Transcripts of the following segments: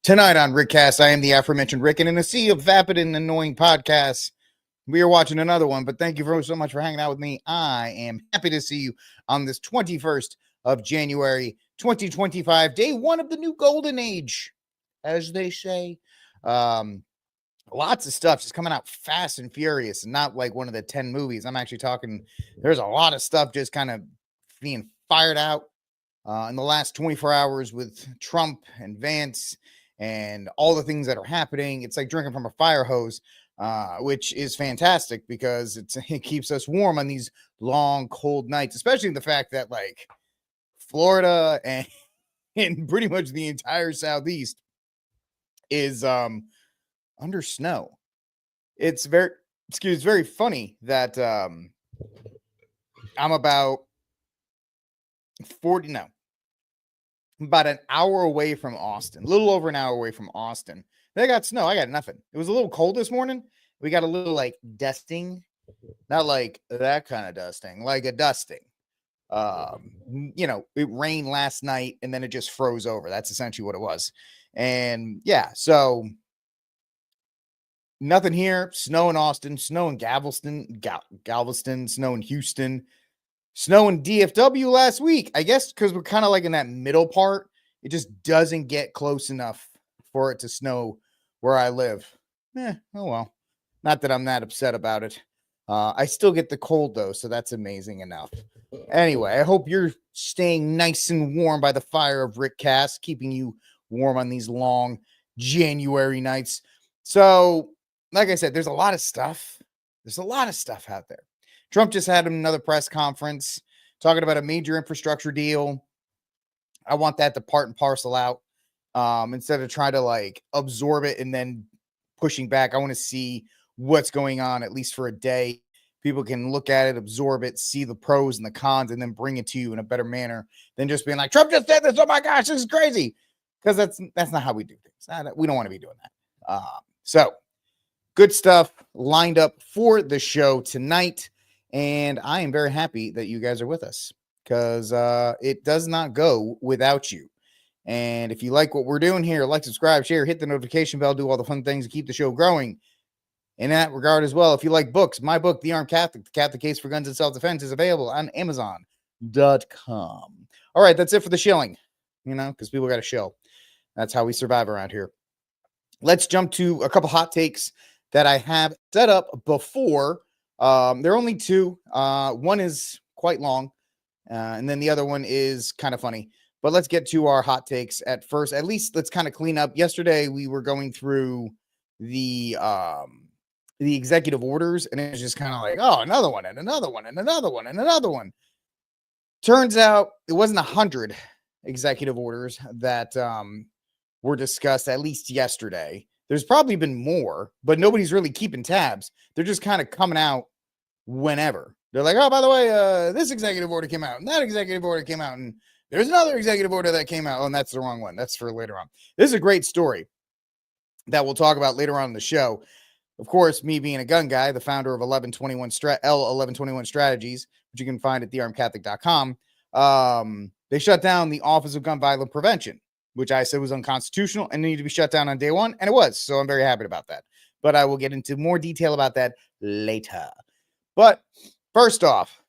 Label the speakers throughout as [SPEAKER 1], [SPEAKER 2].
[SPEAKER 1] Tonight on Rickcast, I am the aforementioned Rick, and in a sea of vapid and annoying podcasts, we are watching another one. But thank you so much for hanging out with me. I am happy to see you on this 21st of January, 2025, day one of the new golden age, as they say. Lots of stuff just coming out fast and furious, and not like one of the 10 movies. I'm actually talking, there's a lot of stuff just kind of being fired out in the last 24 hours with Trump and Vance and all the things that are happening. It's like drinking from a fire hose, which is fantastic because it keeps us warm on these long, cold nights, especially the fact that like Florida and pretty much the entire Southeast is under snow. It's very funny that I'm about about an hour away from Austin, a little over an hour away from Austin. They got snow. I got nothing. It was a little cold this morning. We got a little like dusting, not like that kind of dusting, like a dusting. It rained last night and then it just froze over. That's essentially what it was. And yeah, so nothing here. Snow in Austin, snow in Galveston, snow in Houston. Snow in DFW last week, I guess, because we're kind of like in that middle part. It just doesn't get close enough for it to snow where I live. Oh well. Not that I'm that upset about it. I still get the cold, though, so that's amazing enough. Anyway, I hope you're staying nice and warm by the fire of Rickcast, keeping you warm on these long January nights. So, like I said, there's a lot of stuff. There's a lot of stuff out there. Trump just had another press conference talking about a major infrastructure deal. I want that to part and parcel out instead of trying to like absorb it and then pushing back. I want to see what's going on, at least for a day. People can look at it, absorb it, see the pros and the cons, and then bring it to you in a better manner than just being like, Trump just said this. Oh my gosh, this is crazy. Because that's not how we do things. We don't want to be doing that. So good stuff lined up for the show tonight. And I am very happy that you guys are with us because it does not go without you. And if you like what we're doing here, like, subscribe, share, hit the notification bell, do all the fun things to keep the show growing. In that regard as well, if you like books, my book, The Armed Catholic, The Catholic Case for Guns and Self-Defense, is available on Amazon.com. All right, that's it for the shilling, because people got a shill. That's how we survive around here. Let's jump to a couple hot takes that I have set up before. There are only two. One is quite long, and then the other one is kind of funny. But let's get to our hot takes at first. At least let's kind of clean up. Yesterday we were going through the executive orders, and it was just kind of like, oh, another one, and another one, and another one, and another one. Turns out it wasn't 100 executive orders that were discussed, at least yesterday. There's probably been more, but nobody's really keeping tabs. They're just kind of coming out whenever. They're like, oh, by the way, this executive order came out, and that executive order came out, and there's another executive order that came out. Oh, and that's the wrong one. That's for later on. This is a great story that we'll talk about later on in the show. Of course, me being a gun guy, the founder of 1121 Strategies, which you can find at thearmedcatholic.com, they shut down the Office of Gun Violence Prevention, which I said was unconstitutional and needed to be shut down on day one, and it was. So I'm very happy about that. But I will get into more detail about that later. But first off,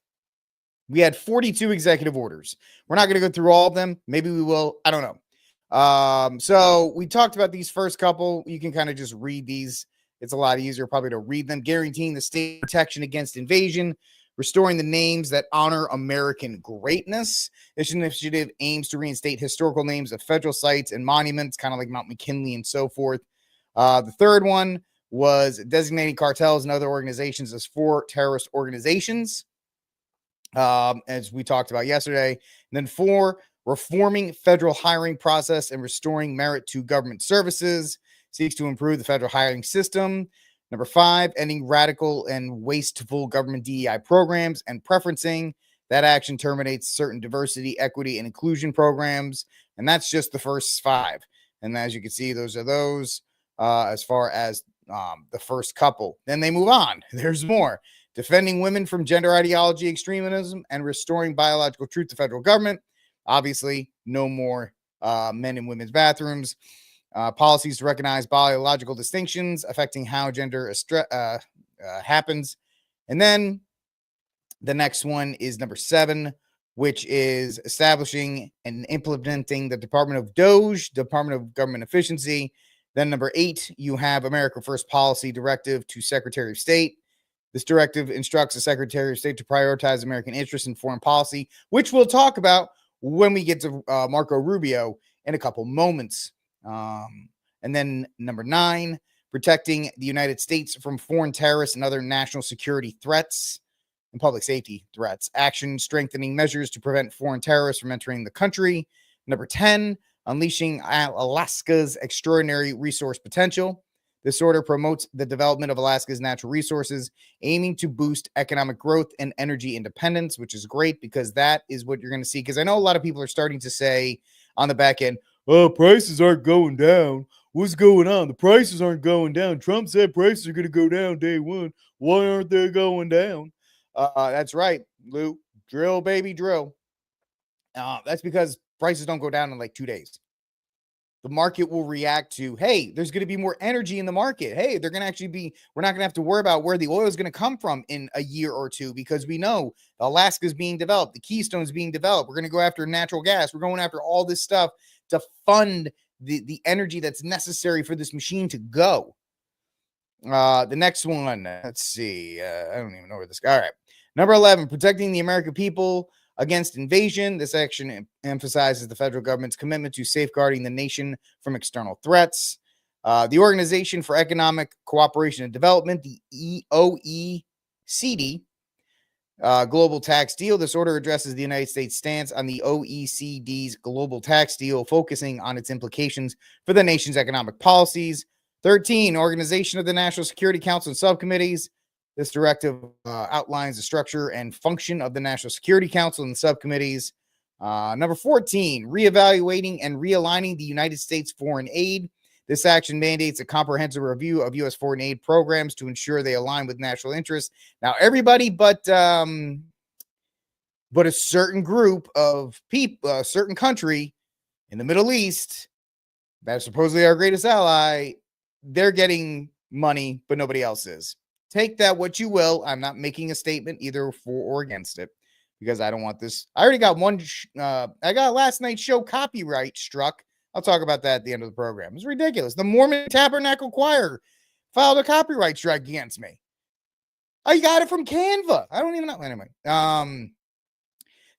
[SPEAKER 1] we had 42 executive orders. We're not going to go through all of them. Maybe we will. I don't know. So we talked about these first couple. You can kind of just read these. It's a lot easier probably to read them. Guaranteeing the state protection against invasion, restoring the names that honor American greatness. This initiative aims to reinstate historical names of federal sites and monuments, kind of like Mount McKinley and so forth. The third one was designating cartels and other organizations as four terrorist organizations, as we talked about yesterday. And then 4, reforming federal hiring process and restoring merit to government services. Seeks to improve the federal hiring system. Number 5, ending radical and wasteful government DEI programs and preferencing. That action terminates certain diversity, equity, and inclusion programs. And that's just the first 5. And as you can see, those are those as far as the first couple. Then they move on. There's more. Defending women from gender ideology extremism and restoring biological truth to federal government. Obviously, no more men in women's bathrooms. policies to recognize biological distinctions affecting how gender happens. And then the next one is number 7, which is establishing and implementing the Department of DOGE, Department of Government Efficiency. Then number 8, you have America First Policy Directive to Secretary of State. This directive instructs the Secretary of State to prioritize American interests in foreign policy, which we'll talk about when we get to Marco Rubio in a couple moments. And then number 9, protecting the United States from foreign terrorists and other national security threats and public safety threats. Action strengthening measures to prevent foreign terrorists from entering the country. Number 10, unleashing Alaska's extraordinary resource potential. This order promotes the development of Alaska's natural resources, aiming to boost economic growth and energy independence, which is great because that is what you're going to see. Because I know a lot of people are starting to say on the back end, oh, prices aren't going down. What's going on? The prices aren't going down. Trump said prices are going to go down day one. Why aren't they going down? That's right, Lou. Drill, baby, drill. That's because prices don't go down in like 2 days. The market will react to, hey, there's going to be more energy in the market. Hey, they're going to actually be, we're not going to have to worry about where the oil is going to come from in a year or two because we know Alaska is being developed. The Keystone is being developed. We're going to go after natural gas. We're going after all this stuff to fund the energy that's necessary for this machine to go. The next one, let's see. I don't even know where this. All right. Number 11, protecting the American people against invasion. This action emphasizes the federal government's commitment to safeguarding the nation from external threats. The Organization for Economic Cooperation and Development, the OECD, global tax deal. This order addresses the United States' stance on the OECD's global tax deal, focusing on its implications for the nation's economic policies. 13, Organization of the National Security Council and subcommittees. This directive outlines the structure and function of the National Security Council and subcommittees. Number 14, reevaluating and realigning the United States foreign aid. This action mandates a comprehensive review of U.S. foreign aid programs to ensure they align with national interests. Now, everybody but a certain group of people, a certain country in the Middle East, that's supposedly our greatest ally, they're getting money, but nobody else is. Take that what you will. I'm not making a statement either for or against it because I don't want this. I already got one. I got last night's show copyright struck. I'll talk about that at the end of the program. It's ridiculous. The Mormon Tabernacle Choir filed a copyright strike against me. I got it from Canva. I don't even know. Anyway,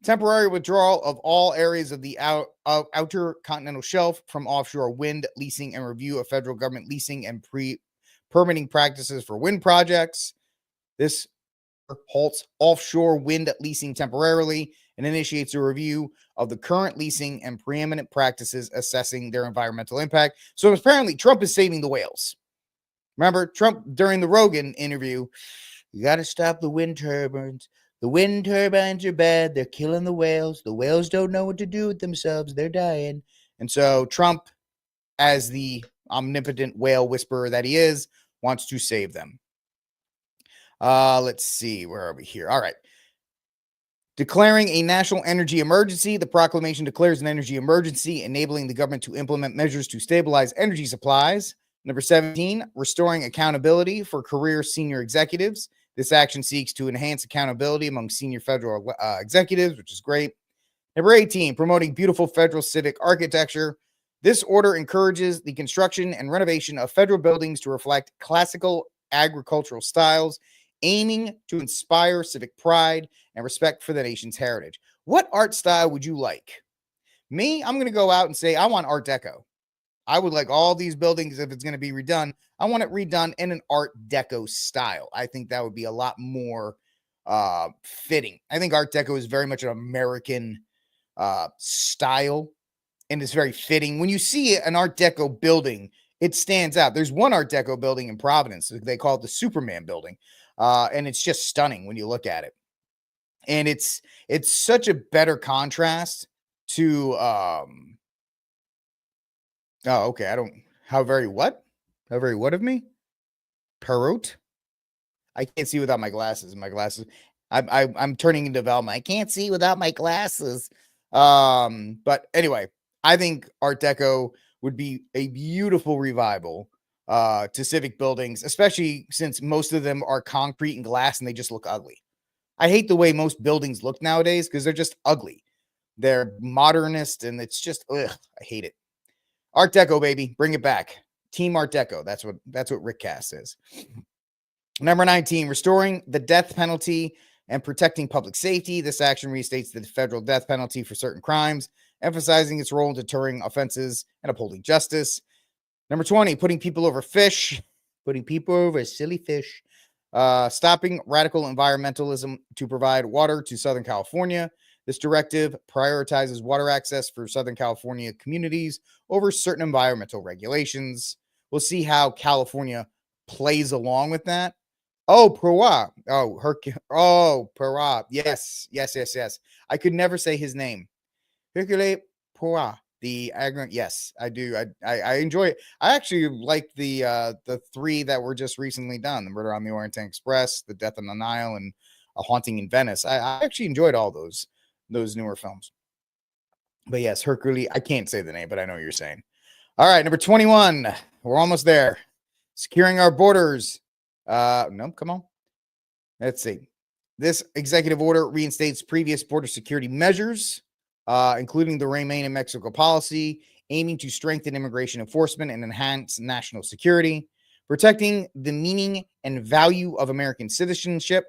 [SPEAKER 1] temporary withdrawal of all areas of the outer continental shelf from offshore wind leasing and review of federal government leasing and permitting practices for wind projects. This halts offshore wind leasing temporarily and initiates a review of the current leasing and preeminent practices assessing their environmental impact. So apparently Trump is saving the whales. Remember, Trump, during the Rogan interview, you got to stop the wind turbines. The wind turbines are bad. They're killing the whales. The whales don't know what to do with themselves. They're dying. And so Trump, as the omnipotent whale whisperer that he is, wants to save them. Let's see. Where are we here? All right. Declaring a national energy emergency. The proclamation declares an energy emergency, enabling the government to implement measures to stabilize energy supplies. Number 17, restoring accountability for career senior executives. This action seeks to enhance accountability among senior federal executives, which is great. Number 18, promoting beautiful federal civic architecture. This order encourages the construction and renovation of federal buildings to reflect classical agricultural styles, aiming to inspire civic pride and respect for the nation's heritage. What art style would you like? Me, I'm going to go out and say I want Art Deco. I would like all these buildings, if it's going to be redone, I want it redone in an Art Deco style. I think that would be a lot more fitting. I think Art Deco is very much an American style, and it's very fitting. When you see an Art Deco building, it stands out. There's one Art Deco building in Providence. They call it the Superman building, and it's just stunning when you look at it. And it's such a better contrast to oh, okay. How very what of me? Perot? I can't see without my glasses. I'm turning into Velma. I can't see without my glasses. But anyway, I think Art Deco would be a beautiful revival to civic buildings, especially since most of them are concrete and glass and they just look ugly. I hate the way most buildings look nowadays because they're just ugly. They're modernist and it's just, ugh, I hate it. Art Deco, baby, bring it back. Team Art Deco. That's what Rickcast is. Number 19, restoring the death penalty and protecting public safety. This action restates the federal death penalty for certain crimes, emphasizing its role in deterring offenses and upholding justice. Number 20, putting people over fish, putting people over silly fish. Stopping radical environmentalism to provide water to Southern California. This directive prioritizes water access for Southern California communities over certain environmental regulations. We'll see how California plays along with that. Oh, Perwa. Oh, Perwa. Yes. I could never say his name. Hercule Perwa. The aggrant, yes, I do. I enjoy it. I actually like the 3 that were just recently done: The Murder on the Orient Express, The Death on the Nile, and A Haunting in Venice. I actually enjoyed all those newer films. But yes, Hercule. I can't say the name, but I know what you're saying. All right, number 21. We're almost there. Securing our borders. No, come on. Let's see. This executive order reinstates previous border security measures, including the Remain in Mexico policy, aiming to strengthen immigration enforcement and enhance national security, protecting the meaning and value of American citizenship.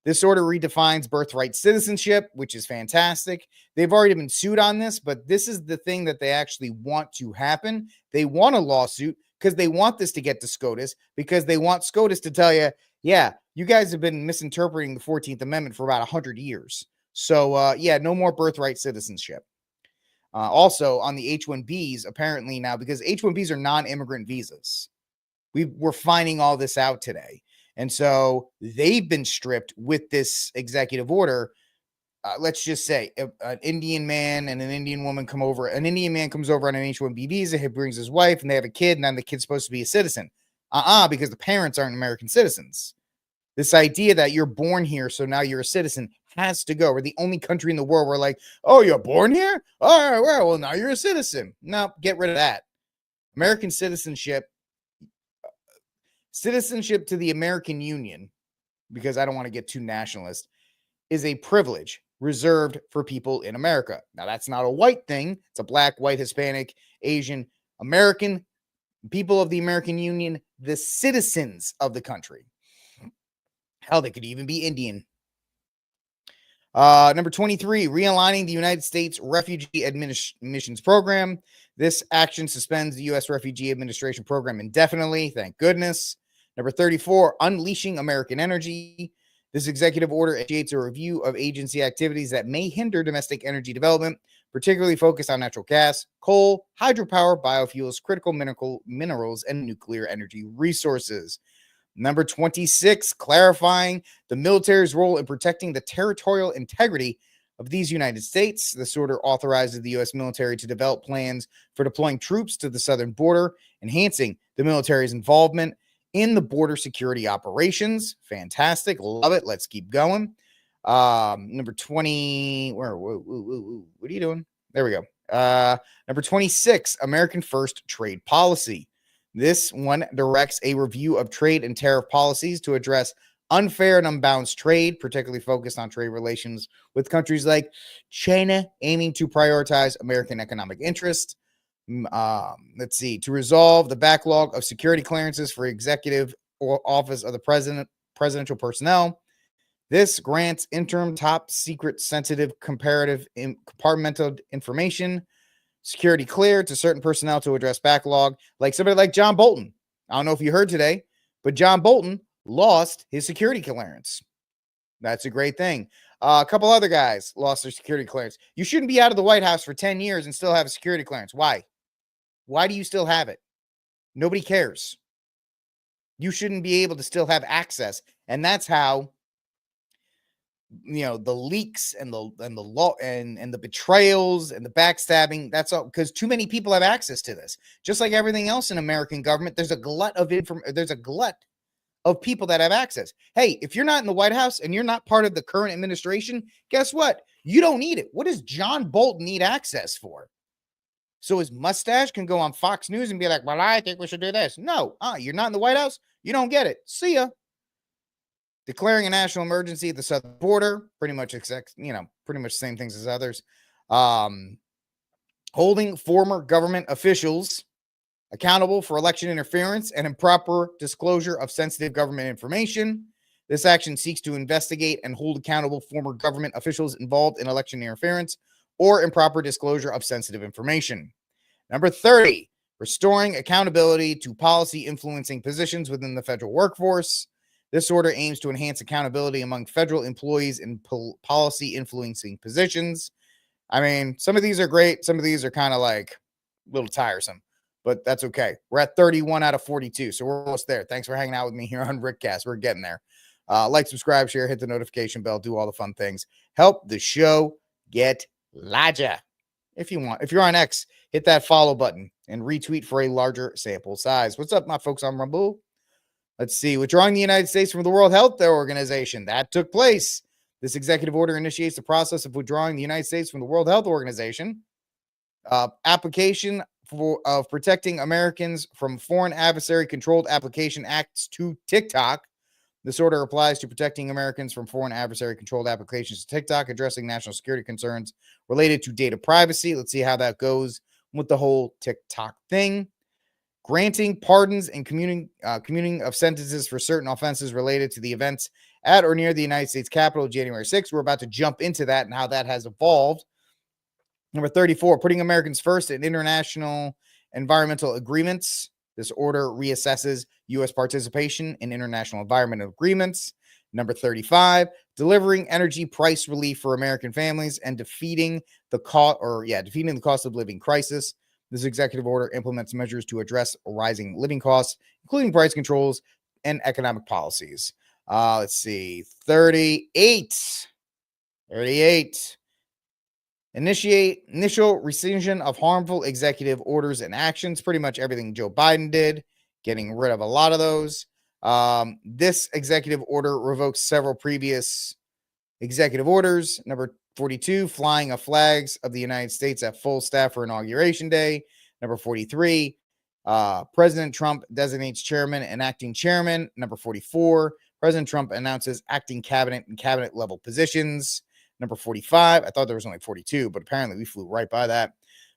[SPEAKER 1] This order redefines birthright citizenship, which is fantastic. They've already been sued on this, but this is the thing that they actually want to happen. They want a lawsuit because they want this to get to SCOTUS, because they want SCOTUS to tell you, yeah, you guys have been misinterpreting the 14th Amendment for about 100 years. So, yeah, no more birthright citizenship. Also, on the H-1Bs, apparently now, because H-1Bs are non-immigrant visas. We're finding all this out today. And so they've been stripped with this executive order. Let's just say an Indian man and an Indian woman come over. An Indian man comes over on an H-1B visa. He brings his wife and they have a kid, and then the kid's supposed to be a citizen. Because the parents aren't American citizens. This idea that you're born here, so now you're a citizen, has to go. We're the only country in the world where, like, oh, you're born here? All right, well, now you're a citizen. No, get rid of that. American citizenship to the American Union, because I don't want to get too nationalist, is a privilege reserved for people in America. Now, that's not a white thing. It's a black, white, Hispanic, Asian, American, people of the American Union, the citizens of the country. Hell, they could even be Indian. Number 23, realigning the United States Refugee Admissions Program. This action suspends the U.S. Refugee Administration Program indefinitely. Thank goodness. Number 34, unleashing American energy. This executive order initiates a review of agency activities that may hinder domestic energy development, particularly focused on natural gas, coal, hydropower, biofuels, critical minerals, and nuclear energy resources. Number 26, clarifying the military's role in protecting the territorial integrity of these United States. This order authorizes the U.S. military to develop plans for deploying troops to the southern border, enhancing the military's involvement in the border security operations. Fantastic. Love it. Let's keep going. Number 20. What are you doing? There we go. Number 26, American First Trade Policy. This one directs a review of trade and tariff policies to address unfair and unbalanced trade, particularly focused on trade relations with countries like China, aiming to prioritize American economic interest. Let's see, to resolve the backlog of security clearances for executive office of the presidential personnel. This grants interim top secret sensitive compartmental information security cleared to certain personnel to address backlog, like somebody like John Bolton. I don't know if you heard today, but John Bolton lost his security clearance. That's a great thing. A couple other guys lost their security clearance. You shouldn't be out of the White House for 10 years and still have a security clearance. Why? Why do you still have it? Nobody cares. You shouldn't be able to still have access. And that's how, the leaks and the law and the betrayals and the backstabbing, that's all, because too many people have access to this. Just like everything else in American government, there's a glut of people that have access. Hey, if you're not in the White House and you're not part of the current administration, guess what? You don't need it. What does John Bolton need access for? So his mustache can go on Fox News and be like, well, I think we should do this. No, you're not in the White House. You don't get it. See ya. Declaring a national emergency at the southern border, pretty much pretty much the same things as others. Holding former government officials accountable for election interference and improper disclosure of sensitive government information. This action seeks to investigate and hold accountable former government officials involved in election interference or improper disclosure of sensitive information. Number 30, restoring accountability to policy influencing positions within the federal workforce. This order aims to enhance accountability among federal employees in policy influencing positions. I mean, some of these are great. Some of these are kind of like a little tiresome, but that's okay. We're at 31 out of 42, so we're almost there. Thanks for hanging out with me here on Rickcast. We're getting there. Like, subscribe, share, hit the notification bell, do all the fun things. Help the show get larger if you want. If you're on X, hit that follow button and retweet for a larger sample size. What's up, my folks on Rumble? Let's see. Withdrawing the United States from the World Health Organization. That took place. This executive order initiates the process of withdrawing the United States from the World Health Organization. Application of protecting Americans from foreign adversary-controlled application acts to TikTok. This order applies to protecting Americans from foreign adversary-controlled applications to TikTok, addressing national security concerns related to data privacy. Let's see how that goes with the whole TikTok thing. Granting pardons and commuting of sentences for certain offenses related to the events at or near the United States Capitol January 6th. We're about to jump into that and how that has evolved. Number 34, putting Americans first in international environmental agreements. This order reassesses U.S. participation in international environmental agreements. Number 35, delivering energy price relief for American families and defeating the cost of living crisis. This executive order implements measures to address rising living costs, including price controls and economic policies. Let's see, 38. Initiate initial rescission of harmful executive orders and actions. Pretty much everything Joe Biden did, getting rid of a lot of those. This executive order revokes several previous executive orders. Number 42, flying of flags of the United States at full staff for Inauguration Day. Number 43, President Trump designates chairman and acting chairman. Number 44, President Trump announces acting cabinet and cabinet level positions. Number 45, I thought there was only 42, but apparently we flew right by that.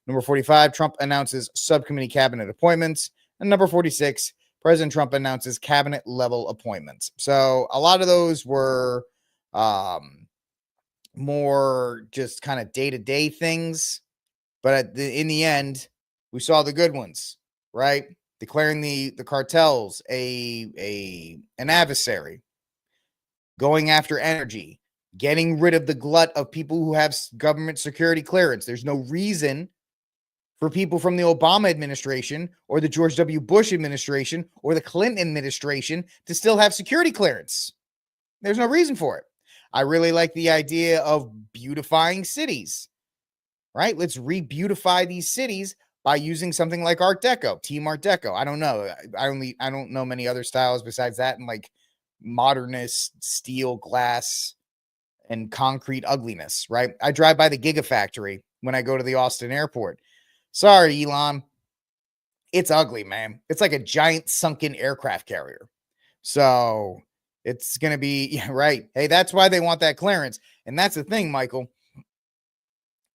[SPEAKER 1] Number 45, Trump announces subcommittee cabinet appointments. And number 46, President Trump announces cabinet level appointments. So a lot of those were more just kind of day-to-day things. But in the end, we saw the good ones, right? Declaring the cartels an adversary, going after energy, getting rid of the glut of people who have government security clearance. There's no reason for people from the Obama administration or the George W. Bush administration or the Clinton administration to still have security clearance. There's no reason for it. I really like the idea of beautifying cities, right? Let's re-beautify these cities by using something like Art Deco, Team Art Deco. I don't know. I don't know many other styles besides that and like modernist steel, glass, and concrete ugliness, right? I drive by the Gigafactory when I go to the Austin airport. Sorry, Elon. It's ugly, man. It's like a giant sunken aircraft carrier. So it's going to be, right. Hey, that's why they want that clearance. And that's the thing, Michael.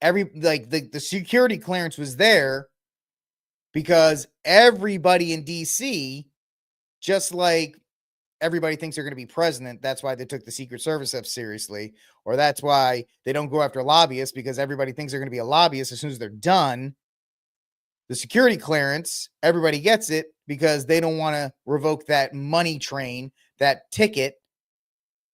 [SPEAKER 1] The security clearance was there because everybody in DC, just like everybody thinks they're going to be president, that's why they took the Secret Service up seriously, or that's why they don't go after lobbyists because everybody thinks they're going to be a lobbyist as soon as they're done. The security clearance, everybody gets it because they don't want to revoke that money train, that ticket,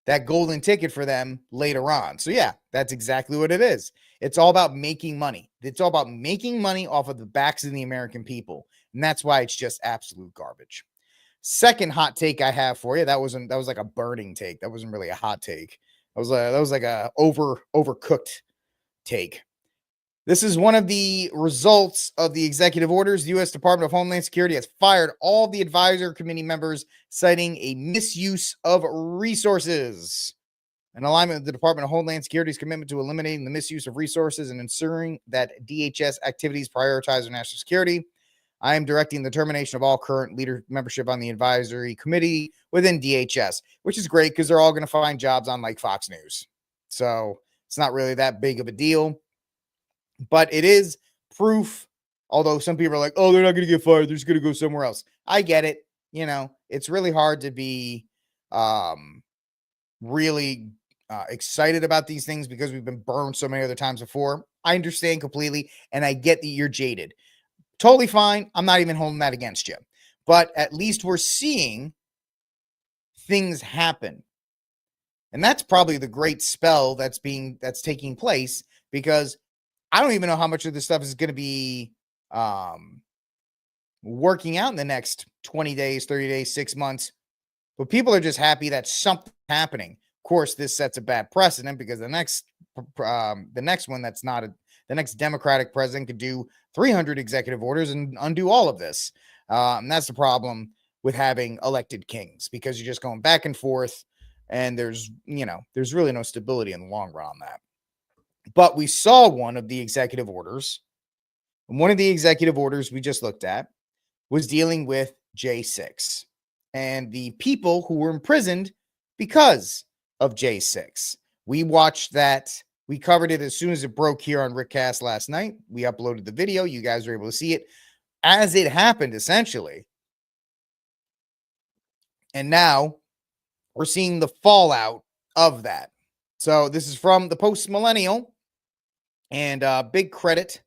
[SPEAKER 1] that golden ticket for them later on. So yeah, that's exactly what it is. It's all about making money. It's all about making money off of the backs of the American people. And that's why it's just absolute garbage. Second hot take I have for you. That was like a burning take. That wasn't really a hot take. That was like a overcooked take. This is one of the results of the executive orders. The U.S. Department of Homeland Security has fired all the advisor committee members, citing a misuse of resources. in alignment with the Department of Homeland Security's commitment to eliminating the misuse of resources and ensuring that DHS activities prioritize our national security, I am directing the termination of all current leader membership on the advisory committee within DHS, which is great because they're all going to find jobs on like Fox News. So it's not really that big of a deal, but it is proof. Although some people are like, oh, they're not going to get fired. They're just going to go somewhere else. I get it. You know, it's really hard to be really excited about these things because we've been burned so many other times before. I understand completely. And I get that you're jaded. Totally fine. I'm not even holding that against you. But at least we're seeing things happen. And that's probably the great spell that's taking place, because I don't even know how much of this stuff is going to be working out in the next 20 days, 30 days, 6 months. But people are just happy that something's happening. Of course, this sets a bad precedent because the next one that's not the next Democratic president could do 300 executive orders and undo all of this. And that's the problem with having elected kings, because you're just going back and forth, and there's really no stability in the long run on that. But we saw one of the executive orders. And one of the executive orders we just looked at was dealing with J6 and the people who were imprisoned because of J6. We watched that. We covered it as soon as it broke here on Rickcast last night. We uploaded the video. You guys were able to see it as it happened, essentially. And now we're seeing the fallout of that. So this is from the Post Millennial, and big credit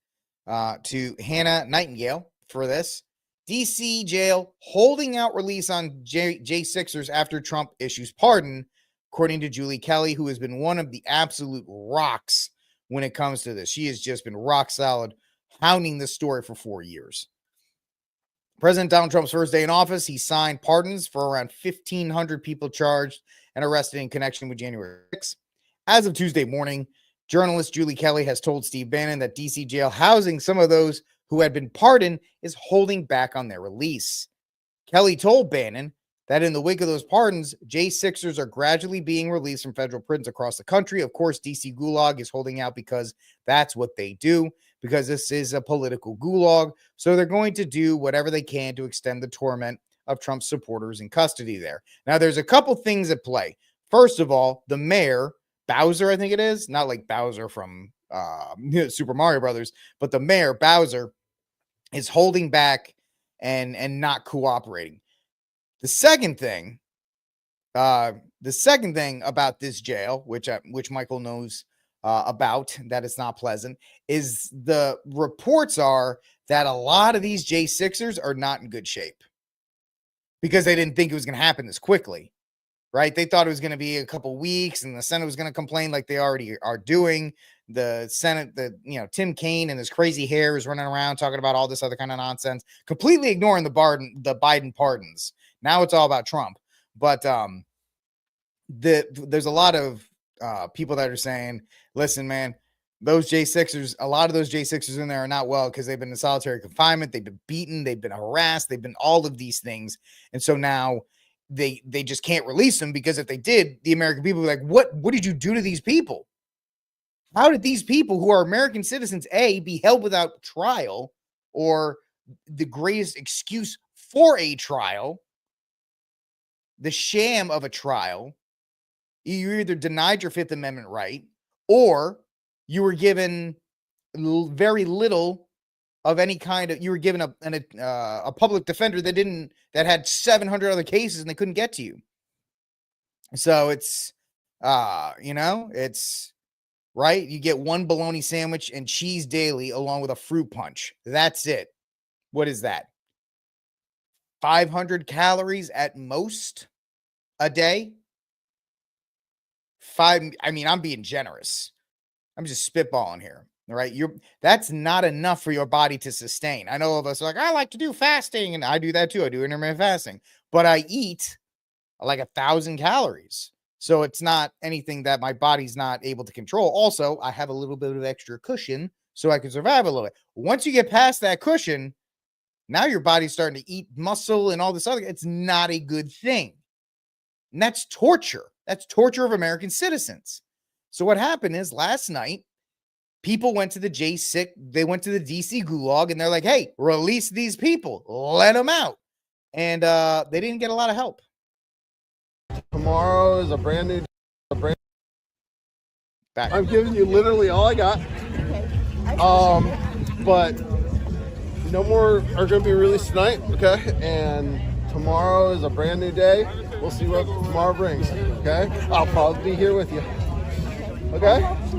[SPEAKER 1] to Hannah Nightingale for this. DC jail holding out release on J6ers after Trump issues pardon, according to Julie Kelly, who has been one of the absolute rocks when it comes to this. She has just been rock solid, hounding this story for 4 years. President Donald Trump's first day in office, he signed pardons for around 1,500 people charged and arrested in connection with January 6th. As of Tuesday morning, journalist Julie Kelly has told Steve Bannon that DC jail housing some of those who had been pardoned is holding back on their release. Kelly told Bannon that in the wake of those pardons, J6ers are gradually being released from federal prisons across the country. Of course, DC Gulag is holding out because that's what they do, because this is a political gulag. So they're going to do whatever they can to extend the torment of Trump's supporters in custody there. Now, there's a couple things at play. First of all, the mayor, Bowser, I think it is, not like Bowser from Super Mario Brothers, but the mayor, Bowser, is holding back and not cooperating. The second thing about this jail, which Michael knows about, that it's not pleasant, is the reports are that a lot of these J6ers are not in good shape because they didn't think it was going to happen this quickly, right? They thought it was going to be a couple weeks and the Senate was going to complain like they already are doing. The Senate, Tim Kaine and his crazy hair is running around talking about all this other kind of nonsense, completely ignoring the Biden pardons. Now it's all about Trump. But there's a lot of people that are saying, listen, man, those J6ers, a lot of those J6ers in there are not well because they've been in solitary confinement. They've been beaten. They've been harassed. They've been all of these things. And so now they just can't release them, because if they did, the American people would be like, what did you do to these people? How did these people who are American citizens, A, be held without trial, or the greatest excuse for a trial, the sham of a trial? You either denied your Fifth Amendment right, or you were given very little of any kind of, you were given a public defender that had 700 other cases and they couldn't get to you. So it's, it's right. You get one bologna sandwich and cheese daily along with a fruit punch. That's it. What is that? 500 calories at most a day. I'm being generous. I'm just spitballing here. All right. That's not enough for your body to sustain. I know of us are like, I like to do fasting, and I do that too. I do intermittent fasting, but I eat like 1,000 calories. So it's not anything that my body's not able to control. Also, I have a little bit of extra cushion so I can survive a little bit. Once you get past that cushion, now your body's starting to eat muscle and all this other. It's not a good thing. And that's torture. That's torture of American citizens. So what happened is last night, people went to the J6, they went to the DC gulag, and they're like, hey, release these people, let them out. And they didn't get a lot of help.
[SPEAKER 2] Tomorrow is a brand new back. I'm giving you literally all I got. But no more are going to be released tonight, okay? And tomorrow is a brand new day. We'll see what tomorrow brings, okay? I'll probably be here with you. Okay?
[SPEAKER 3] It's a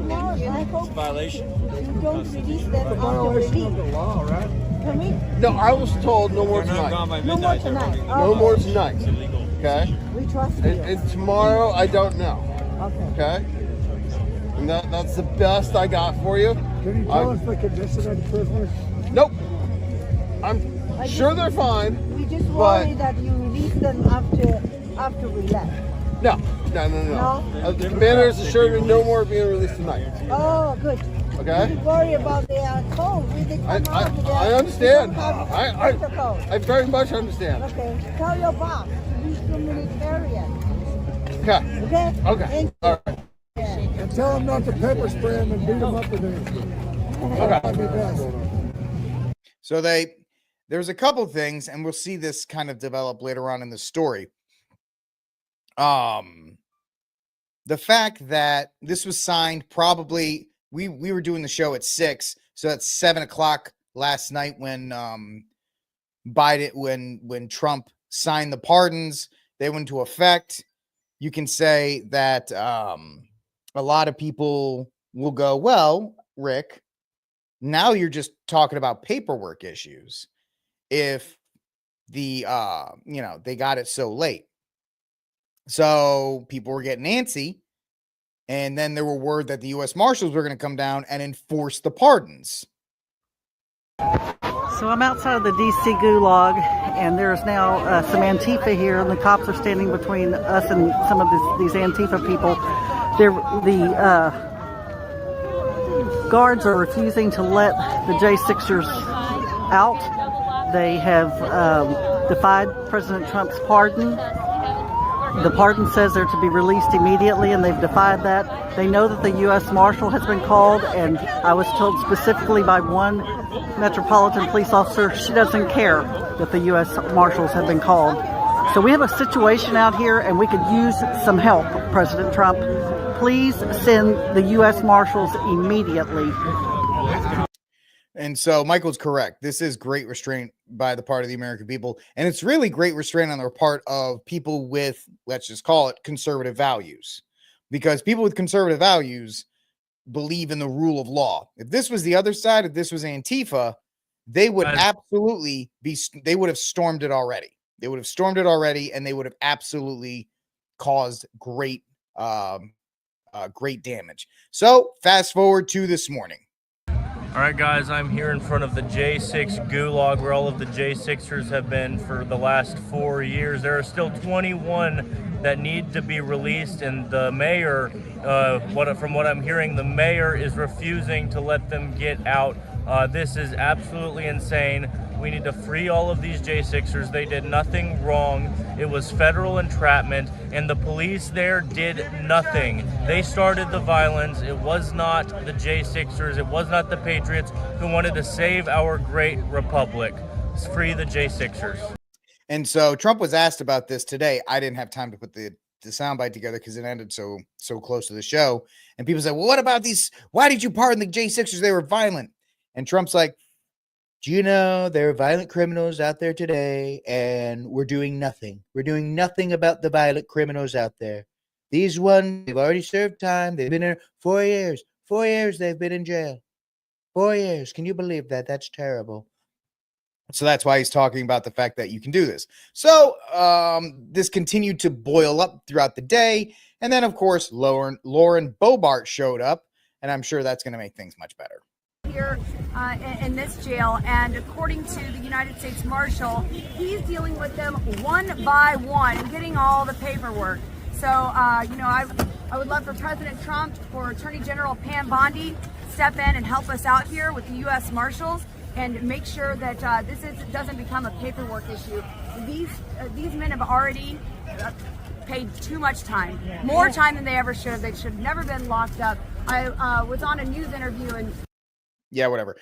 [SPEAKER 3] violation. You don't release them after release. The law, right? Can we?
[SPEAKER 2] No, I was told no more tonight.
[SPEAKER 3] No more tonight.
[SPEAKER 2] No more tonight. It's illegal. Okay?
[SPEAKER 3] We trust you.
[SPEAKER 2] And tomorrow, I don't know.
[SPEAKER 3] Okay.
[SPEAKER 2] And that's the best I got for you.
[SPEAKER 4] Can you tell us the condition of the prisoners?
[SPEAKER 2] Nope. I'm sure they're fine.
[SPEAKER 3] We just worry that you release them after we left.
[SPEAKER 2] No. The commander has assured me no more being released tonight.
[SPEAKER 3] Oh, good.
[SPEAKER 2] Okay.
[SPEAKER 3] We worry about their code.
[SPEAKER 2] I understand. I very much understand.
[SPEAKER 3] Okay. Tell your boss to be humanitarian.
[SPEAKER 2] Okay.
[SPEAKER 3] Okay.
[SPEAKER 2] All right.
[SPEAKER 4] And tell them not to pepper spray them and beat them up with anything.
[SPEAKER 2] Okay.
[SPEAKER 1] So there's a couple things, and we'll see this kind of develop later on in the story. The fact that this was signed probably, we were doing the show at 6, so that's 7 o'clock last night when when Trump signed the pardons, they went into effect. You can say that a lot of people will go, well, Rick, now you're just talking about paperwork issues. If the they got it so late. So people were getting antsy, and then there were word that the U.S. Marshals were going to come down and enforce the pardons.
[SPEAKER 5] So I'm outside of the D.C. gulag, and there's now some Antifa here, and the cops are standing between us and some of these Antifa people. The guards are refusing to let the J6ers out. They have defied President Trump's pardon. The pardon says they're to be released immediately, and they've defied that. They know that the U.S. Marshal has been called, and I was told specifically by one Metropolitan police officer, she doesn't care that the U.S. Marshals have been called. So we have a situation out here, and we could use some help, President Trump. Please send the U.S. Marshals immediately.
[SPEAKER 1] And so Michael's correct. This is great restraint by the part of the American people. And it's really great restraint on the part of people with, let's just call it, conservative values. Because people with conservative values believe in the rule of law. If this was the other side, if this was Antifa, they would absolutely they would have stormed it already. They would have stormed it already, and they would have absolutely caused great damage. So fast forward to this morning.
[SPEAKER 6] All right, guys, I'm here in front of the J6 gulag where all of the J6ers have been for the last 4 years. There are still 21 that need to be released, and the mayor, from what I'm hearing, the mayor is refusing to let them get out. This is absolutely insane. We need to free all of these J6ers. They did nothing wrong. It was federal entrapment, and the police there did nothing. They started the violence. It was not the J6ers. It was not the Patriots who wanted to save our great republic. Let's free the J6ers.
[SPEAKER 1] And so Trump was asked about this today. I didn't have time to put the soundbite together because it ended so close to the show. And people said, well, what about these? Why did you pardon the J6ers? They were violent. And Trump's like, do you know there are violent criminals out there today, and we're doing nothing. We're doing nothing about the violent criminals out there. These ones, they've already served time. They've been there 4 years. 4 years they've been in jail. 4 years. Can you believe that? That's terrible. So that's why he's talking about the fact that you can do this. So this continued to boil up throughout the day. And then, of course, Lauren Boebert showed up, and I'm sure that's going to make things much better.
[SPEAKER 7] Here in this jail, and according to the United States Marshal, he's dealing with them one by one and getting all the paperwork. So, I would love for President Trump, for Attorney General Pam Bondi, step in and help us out here with the U.S. Marshals and make sure that doesn't become a paperwork issue. These men have already paid too much time, more time than they ever should have. They should have never been locked up. I was on a news interview and
[SPEAKER 1] yeah, whatever.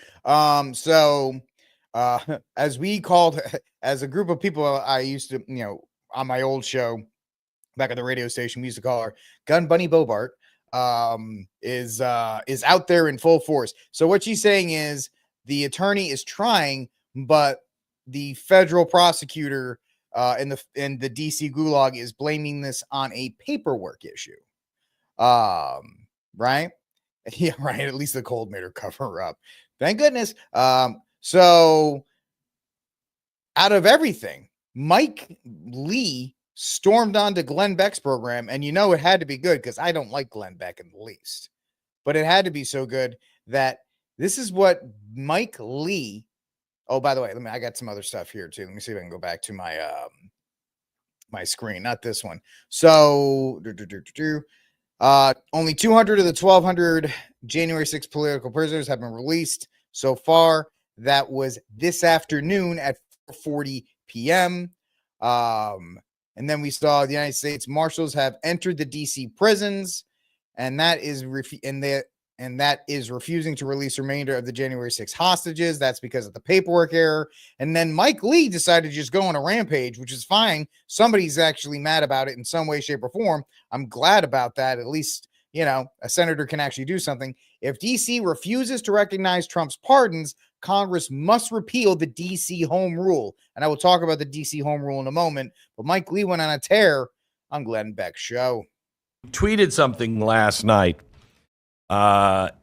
[SPEAKER 1] So as we called, as a group of people, I used to, on my old show back at the radio station, we used to call her Gun Bunny Bobart, is out there in full force. So what she's saying is the attorney is trying, but the federal prosecutor in the DC gulag is blaming this on a paperwork issue. Right? Yeah, right. At least the cold made her cover up. Thank goodness. So out of everything, Mike Lee stormed onto Glenn Beck's program, and it had to be good because I don't like Glenn Beck in the least. But it had to be so good that this is what Mike Lee. Oh, by the way, I got some other stuff here too. Let me see if I can go back to my my screen, not this one. So only 200 of the 1,200 January 6th political prisoners have been released so far. That was this afternoon at 4:40 p.m. And then we saw the United States Marshals have entered the DC prisons, and that is refusing to release the remainder of the January 6th hostages. That's because of the paperwork error. And then Mike Lee decided to just go on a rampage, which is fine. Somebody's actually mad about it in some way, shape, or form. I'm glad about that. At least, a senator can actually do something. If DC refuses to recognize Trump's pardons, Congress must repeal the DC home rule. And I will talk about the DC home rule in a moment. But Mike Lee went on a tear on Glenn Beck's show.
[SPEAKER 8] Tweeted something last night.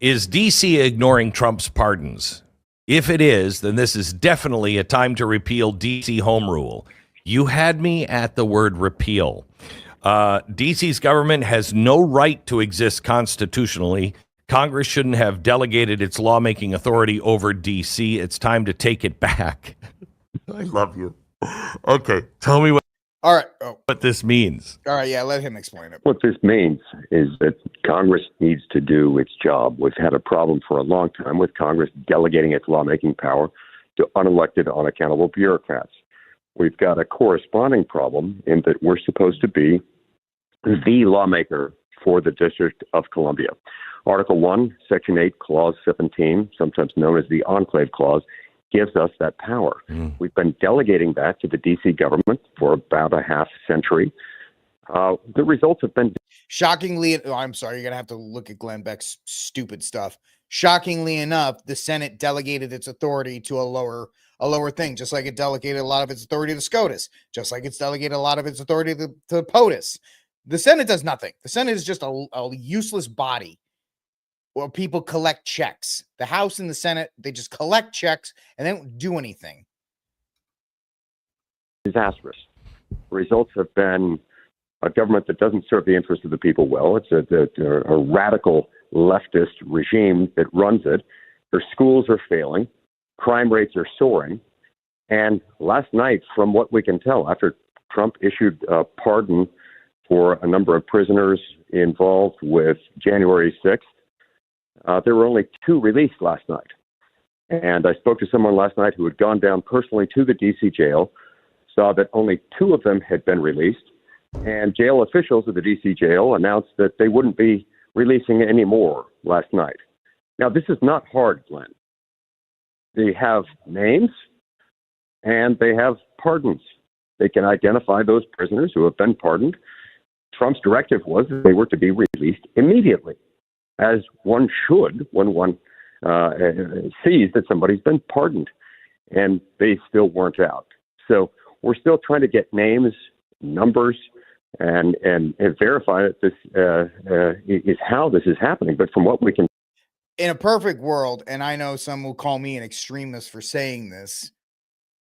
[SPEAKER 8] Is DC ignoring Trump's pardons? If it is, then this is definitely a time to repeal DC home rule. You had me at the word repeal. DC's government has no right to exist constitutionally. Congress shouldn't have delegated its lawmaking authority over DC. It's time to take it back. I love you. Okay, tell me what this means.
[SPEAKER 1] All right, yeah, let him explain it.
[SPEAKER 9] What this means is that Congress needs to do its job. We've had a problem for a long time with Congress delegating its lawmaking power to unelected, unaccountable bureaucrats. We've got a corresponding problem in that we're supposed to be the lawmaker for the District of Columbia. Article 1, Section 8, Clause 17, sometimes known as the Enclave Clause, gives us that power. We've been delegating that to the D.C. government for about a half century. The results have been
[SPEAKER 1] shockingly. I'm sorry, you're gonna have to look at Glenn Beck's stupid stuff. Shockingly enough, the Senate delegated its authority to a lower thing, just like it delegated a lot of its authority to SCOTUS, just like it's delegated a lot of its authority to POTUS. The Senate does nothing. The Senate is just a useless body where people collect checks. The House and the Senate, they just collect checks and they don't do anything.
[SPEAKER 9] Disastrous. Results have been a government that doesn't serve the interests of the people well. It's a radical leftist regime that runs it. Their schools are failing. Crime rates are soaring. And last night, from what we can tell, after Trump issued a pardon for a number of prisoners involved with January 6th, there were only 2 released last night. And I spoke to someone last night who had gone down personally to the D.C. jail, saw that only 2 of them had been released, and jail officials at the D.C. jail announced that they wouldn't be releasing any more last night. Now, this is not hard, Glenn. They have names, and they have pardons. They can identify those prisoners who have been pardoned. Trump's directive was that they were to be released immediately, as one should when one sees that somebody's been pardoned, and they still weren't out. So we're still trying to get names, numbers, and verify that this is how this is happening. But from what we can,
[SPEAKER 1] in a perfect world, and I know some will call me an extremist for saying this,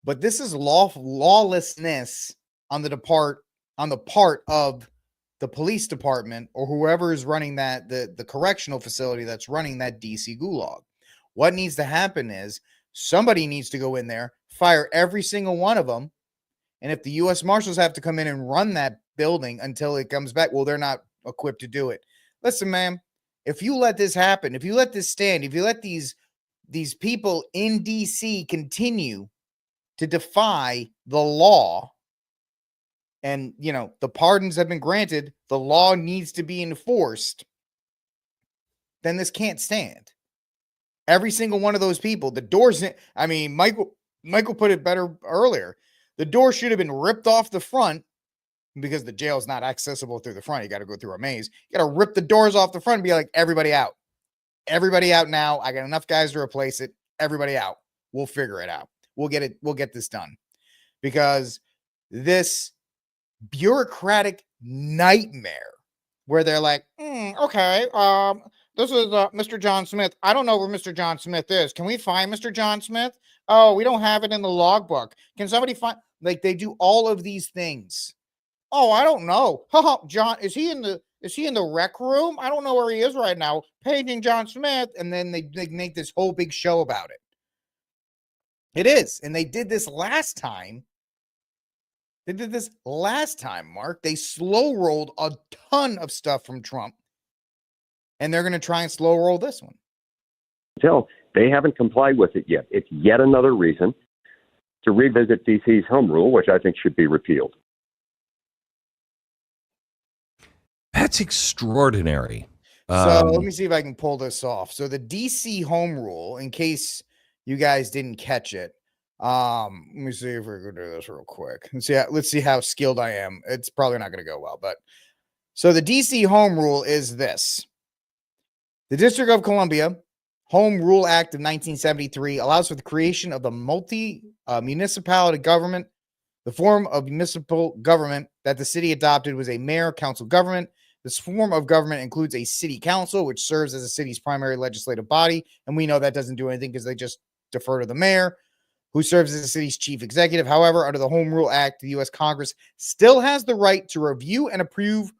[SPEAKER 1] but this is lawlessness on the part of the police department or whoever is running that, the correctional facility that's running that DC gulag. What needs to happen is somebody needs to go in there, fire every single one of them. And if the U.S. Marshals have to come in and run that building until it comes back, well, they're not equipped to do it. Listen, man, if you let this happen, if you let this stand, if you let these people in DC continue to defy the law, and, you know, the pardons have been granted, the law needs to be enforced, then this can't stand. Every single one of those people, the doors, I mean, Michael put it better earlier. The door should have been ripped off the front because the jail is not accessible through the front. You got to go through a maze. You got to rip the doors off the front and be like, everybody out. Everybody out now. I got enough guys to replace it. Everybody out. We'll figure it out. We'll get this done. Because this bureaucratic nightmare where they're like, okay, this is Mr. John Smith. I don't know where Mr. John Smith is. Can we find Mr. John Smith? Oh, we don't have it in the logbook. Can somebody find? Like, they do all of these things. Oh, I don't know. John, is he in the rec room? I don't know where he is right now. Paging John Smith. And then they make this whole big show about it. It is. And they did this last time. Mark. They slow rolled a ton of stuff from Trump. And they're going to try and slow roll this one.
[SPEAKER 9] Until they haven't complied with it yet. It's yet another reason to revisit DC's home rule, which I think should be repealed.
[SPEAKER 8] That's extraordinary.
[SPEAKER 1] So let me see if I can pull this off. So the DC home rule, in case you guys didn't catch it, let me see if we can do this real quick. Let's see how skilled I am. It's probably not going to go well, but so the DC home rule is this. The District of Columbia Home Rule Act of 1973 allows for the creation of the municipality government. The form of municipal government that the city adopted was a mayor-council government. This form of government includes a city council, which serves as the city's primary legislative body. And we know that doesn't do anything because they just defer to the mayor, who serves as the city's chief executive. However, under the Home Rule Act, the U.S. Congress still has the right to review and approve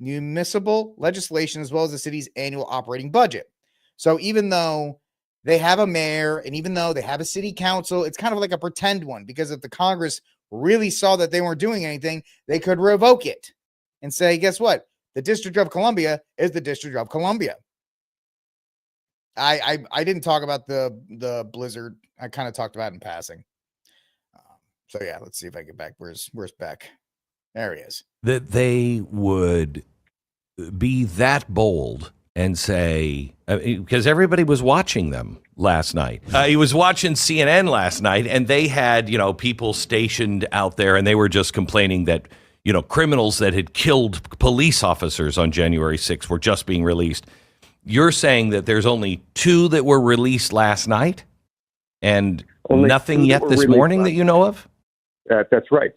[SPEAKER 1] municipal legislation as well as the city's annual operating budget. So even though they have a mayor and even though they have a city council, it's kind of like a pretend one, because if the Congress really saw that they weren't doing anything, they could revoke it and say, guess what? The District of Columbia is the District of Columbia. I didn't talk about the blizzard. I kind of talked about it in passing. So yeah, let's see if I get back. Where's Beck? There he is.
[SPEAKER 8] That they would be that bold and say, because everybody was watching them last night. He was watching CNN last night, and they had, people stationed out there, and they were just complaining that, criminals that had killed police officers on January 6th were just being released. You're saying that there's only 2 that were released last night, and only nothing yet this morning that you know of?
[SPEAKER 9] That's right.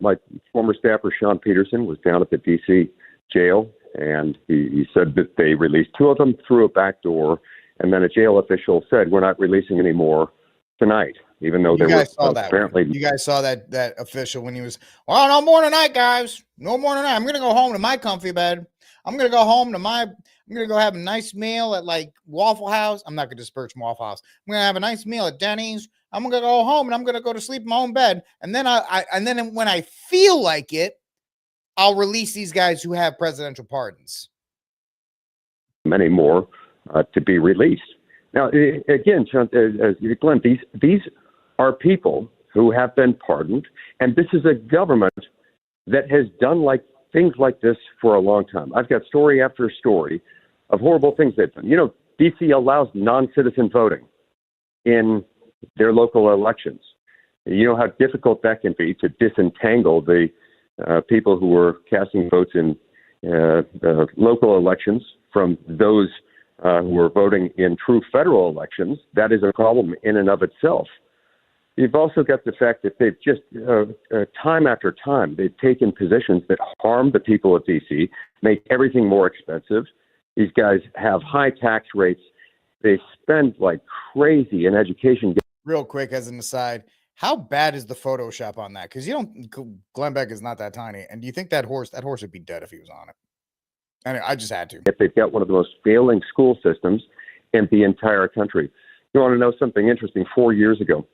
[SPEAKER 9] My former staffer, Sean Peterson, was down at the D.C. jail, and he said that they released 2 of them through a back door, and then a jail official said, we're not releasing any more tonight, even though there was apparently...
[SPEAKER 1] You guys saw that official when he was, well, no more tonight, guys. No more tonight. I'm going to go home to my comfy bed. I'm going to go have a nice meal at like Waffle House. I'm not going to disperse from Waffle House. I'm going to have a nice meal at Denny's. I'm going to go home and I'm going to go to sleep in my own bed. And then then when I feel like it, I'll release these guys who have presidential pardons.
[SPEAKER 9] Many more to be released. Now, again, Glenn, these are people who have been pardoned, and this is a government that has done things like this for a long time. I've got story after story of horrible things they've done. D.C. allows non-citizen voting in their local elections. You know how difficult that can be to disentangle the people who are casting votes in local elections from those who are voting in true federal elections. That is a problem in and of itself. You've also got the fact that they've just, time after time, they've taken positions that harm the people of D.C., make everything more expensive. These guys have high tax rates. They spend like crazy in education.
[SPEAKER 1] Real quick, as an aside, how bad is the Photoshop on that? Because Glenn Beck is not that tiny. And do you think that horse would be dead if he was on it? And I just had to.
[SPEAKER 9] They've got one of the most failing school systems in the entire country. You want to know something interesting? 4 years ago,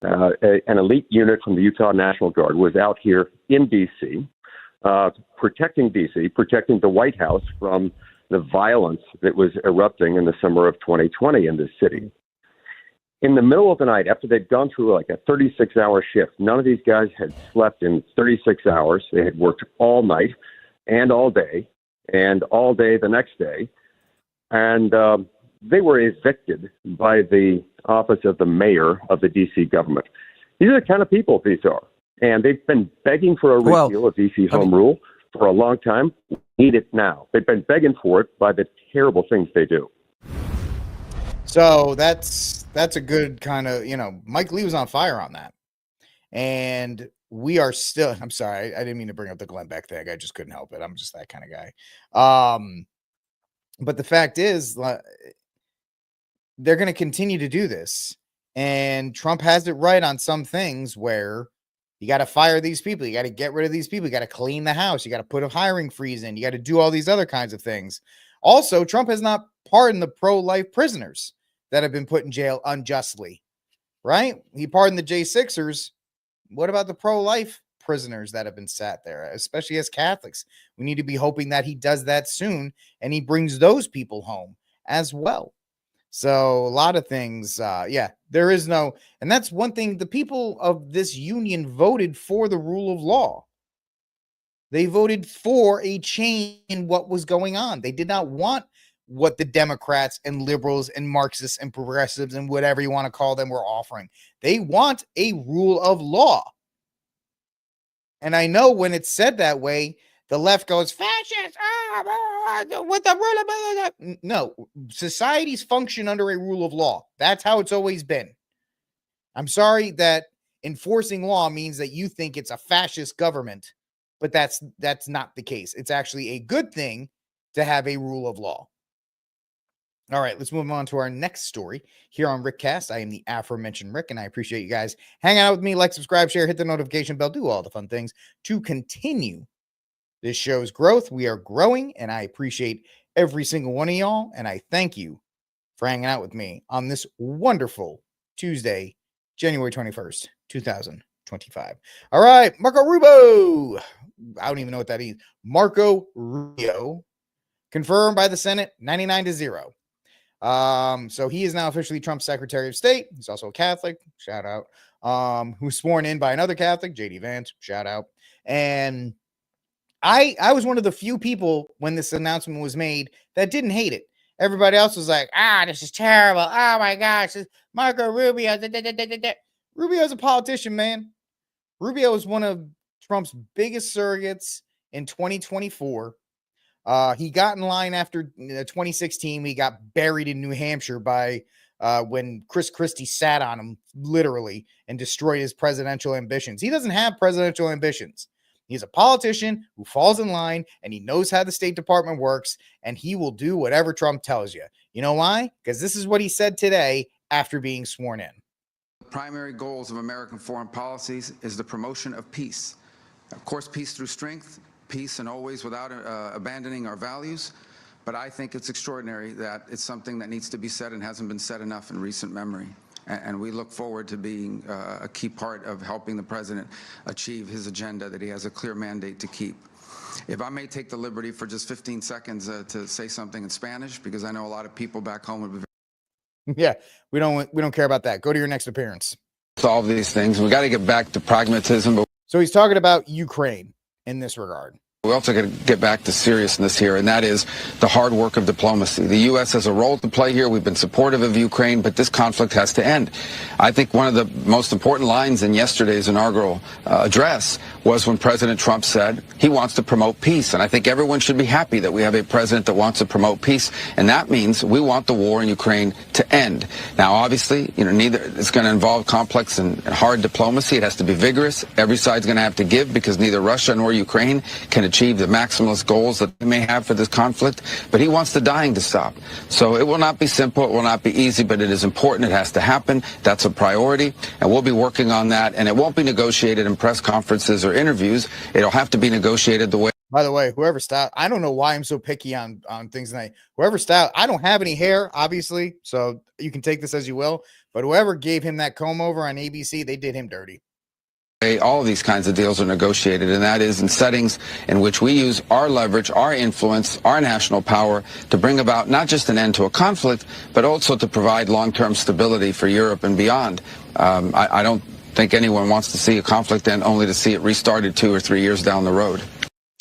[SPEAKER 9] an elite unit from the Utah National Guard was out here in D.C., protecting D.C., protecting the White House from the violence that was erupting in the summer of 2020 in this city. in the middle of the night, after they'd gone through like a 36-hour shift. None of these guys had slept in 36 hours. They had worked all night and all day the next day. And they were evicted by the office of the mayor of the D.C. government. These are the kind of people these are. And they've been begging for a repeal of D.C. home rule for a long time. We need it now. They've been begging for it by the terrible things they do.
[SPEAKER 1] So that's a good kind of, Mike Lee was on fire on that. And we are still, I'm sorry, I didn't mean to bring up the Glenn Beck thing. I just couldn't help it. I'm just that kind of guy. But the fact is, they're going to continue to do this. And Trump has it right on some things where you got to fire these people. You got to get rid of these people. You got to clean the house. You got to put a hiring freeze in. You got to do all these other kinds of things. Also, Trump has not pardoned the pro-life prisoners that have been put in jail unjustly, right? He pardoned the J6ers. What about the pro-life prisoners that have been sat there, especially as Catholics? We need to be hoping that he does that soon and he brings those people home as well. So a lot of things, there is no, and that's one thing. The people of this union voted for the rule of law. They voted for a change in what was going on. They did not want what the Democrats and liberals and Marxists and progressives and whatever you want to call them were offering. They want a rule of law. And I know when it's said that way, the left goes, fascist, with the rule of law. No, societies function under a rule of law. That's how it's always been. I'm sorry that enforcing law means that you think it's a fascist government, but that's not the case. It's actually a good thing to have a rule of law. All right, let's move on to our next story here on Rickcast. I am the aforementioned Rick, and I appreciate you guys hanging out with me. Like, subscribe, share, hit the notification bell, do all the fun things to continue this show's growth. We are growing, and I appreciate every single one of y'all, and I thank you for hanging out with me on this wonderful Tuesday, January 21st, 2025. All right, Marco Rubio. I don't even know what that is. Marco Rubio, confirmed by the Senate, 99-0. So he is now officially Trump's Secretary of State. He's also a Catholic, shout out, who's sworn in by another Catholic, JD Vance, shout out. And I was one of the few people when this announcement was made that didn't hate it. Everybody else was like, this is terrible. Oh my gosh, this Marco Rubio. Rubio is a politician, man. Rubio is one of Trump's biggest surrogates in 2024. He got in line after 2016. He got buried in New Hampshire by when Chris Christie sat on him, literally, and destroyed his presidential ambitions. He doesn't have presidential ambitions. He's a politician who falls in line, and he knows how the State Department works, and he will do whatever Trump tells you. You know why? Because this is what he said today after being sworn in.
[SPEAKER 10] The primary goals of American foreign policies is the promotion of peace. Of course, peace through strength, peace and always without abandoning our values. But I think it's extraordinary that it's something that needs to be said and hasn't been said enough in recent memory. And we look forward to being a key part of helping the president achieve his agenda that he has a clear mandate to keep. If I may take the liberty for just 15 seconds to say something in Spanish, because I know a lot of people back home would be.
[SPEAKER 1] Yeah, we don't care about that. Go to your next appearance.
[SPEAKER 10] Solve these things. We got to get back to pragmatism.
[SPEAKER 1] So he's talking about Ukraine in this regard.
[SPEAKER 10] We also got to get back to seriousness here, and that is the hard work of diplomacy. The U.S. has a role to play here. We've been supportive of Ukraine, but this conflict has to end. I think one of the most important lines in yesterday's inaugural address was when President Trump said he wants to promote peace. And I think everyone should be happy that we have a president that wants to promote peace. And that means we want the war in Ukraine to end. Now, obviously, neither it's going to involve complex and hard diplomacy. It has to be vigorous. Every side's going to have to give because neither Russia nor Ukraine can achieve the maximalist goals that they may have for this conflict. But he wants the dying to stop. So it will not be simple. It will not be easy, but it is important. It has to happen. That's a priority. And we'll be working on that. And it won't be negotiated in press conferences or interviews. It'll have to be negotiated the way.
[SPEAKER 1] By the way, whoever styled, I don't know why I'm so picky on things tonight. Whoever styled, I don't have any hair, obviously, so you can take this as you will. But whoever gave him that comb over on ABC, they did him dirty.
[SPEAKER 10] all of these kinds of deals are negotiated, and that is in settings in which we use our leverage, our influence, our national power to bring about not just an end to a conflict, but also to provide long-term stability for Europe and beyond. I don't think anyone wants to see a conflict end only to see it restarted 2 or 3 years down the road.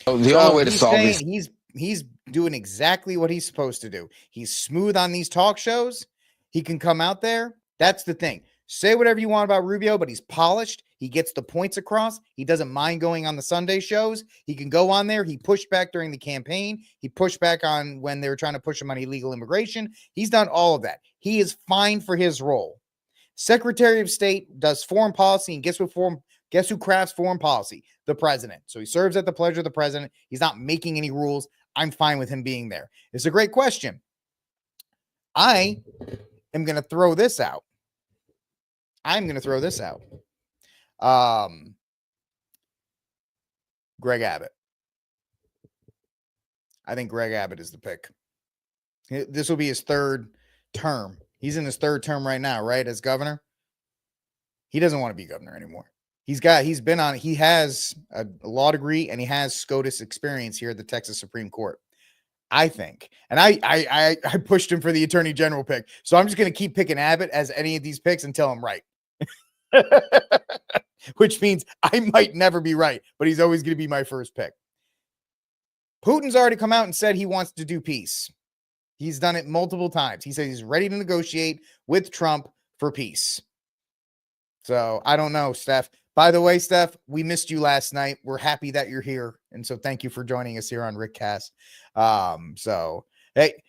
[SPEAKER 10] So the only way to solve these...
[SPEAKER 1] He's doing exactly what he's supposed to do. He's smooth on these talk shows. He can come out there. That's the thing. Say whatever you want about Rubio, but he's polished. He gets the points across. He doesn't mind going on the Sunday shows. He can go on there. He pushed back during the campaign. He pushed back on when they were trying to push him on illegal immigration. He's done all of that. He is fine for his role. Secretary of State does foreign policy, and guess who crafts foreign policy? The president. So he serves at the pleasure of the president. He's not making any rules. I'm fine with him being there. It's a great question. I am going to throw this out. Greg Abbott. I think Greg Abbott is the pick. This will be his third term. He's in his third term right now, right? As governor. He doesn't want to be governor anymore. He has a law degree and he has SCOTUS experience here at the Texas Supreme Court. I think. And I pushed him for the attorney general pick. So I'm just going to keep picking Abbott as any of these picks until I'm right. Which means I might never be right, but he's always going to be my first pick. Putin's already come out and said he wants to do peace. He's done it multiple times. He said he's ready to negotiate with Trump for peace. So I don't know, Steph. By the way, Steph, we missed you last night. We're happy that you're here. And so thank you for joining us here on Rickcast. So, hey,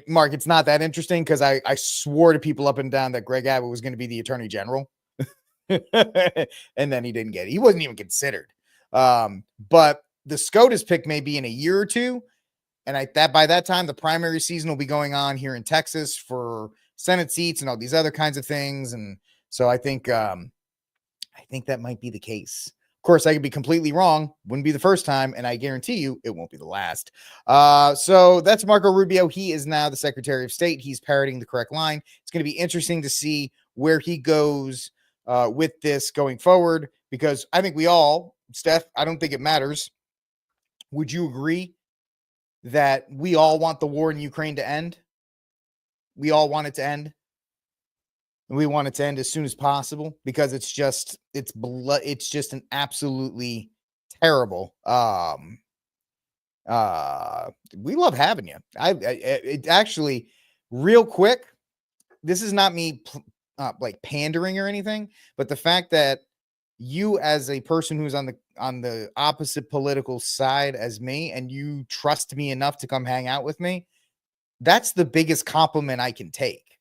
[SPEAKER 1] Mark, it's not that interesting because I swore to people up and down that Greg Abbott was going to be the attorney general. And then he didn't get it. He wasn't even considered. But the SCOTUS pick may be in a year or two. And by that time, the primary season will be going on here in Texas for Senate seats and all these other kinds of things. And so I think that might be the case. Of course, I could be completely wrong. Wouldn't be the first time, and I guarantee you it won't be the last. So that's Marco Rubio. He is now the Secretary of State. He's parroting the correct line. It's going to be interesting to see where he goes with this going forward, because I think we all, Steph, I don't think it matters. Would you agree that we all want the war in Ukraine to end? We all want it to end. And we want it to end as soon as possible because it's just an absolutely terrible. We love having you. It actually, real quick, this is not me like pandering or anything, but the fact that you, as a person who's on the opposite political side as me, and you trust me enough to come hang out with me, that's the biggest compliment I can take.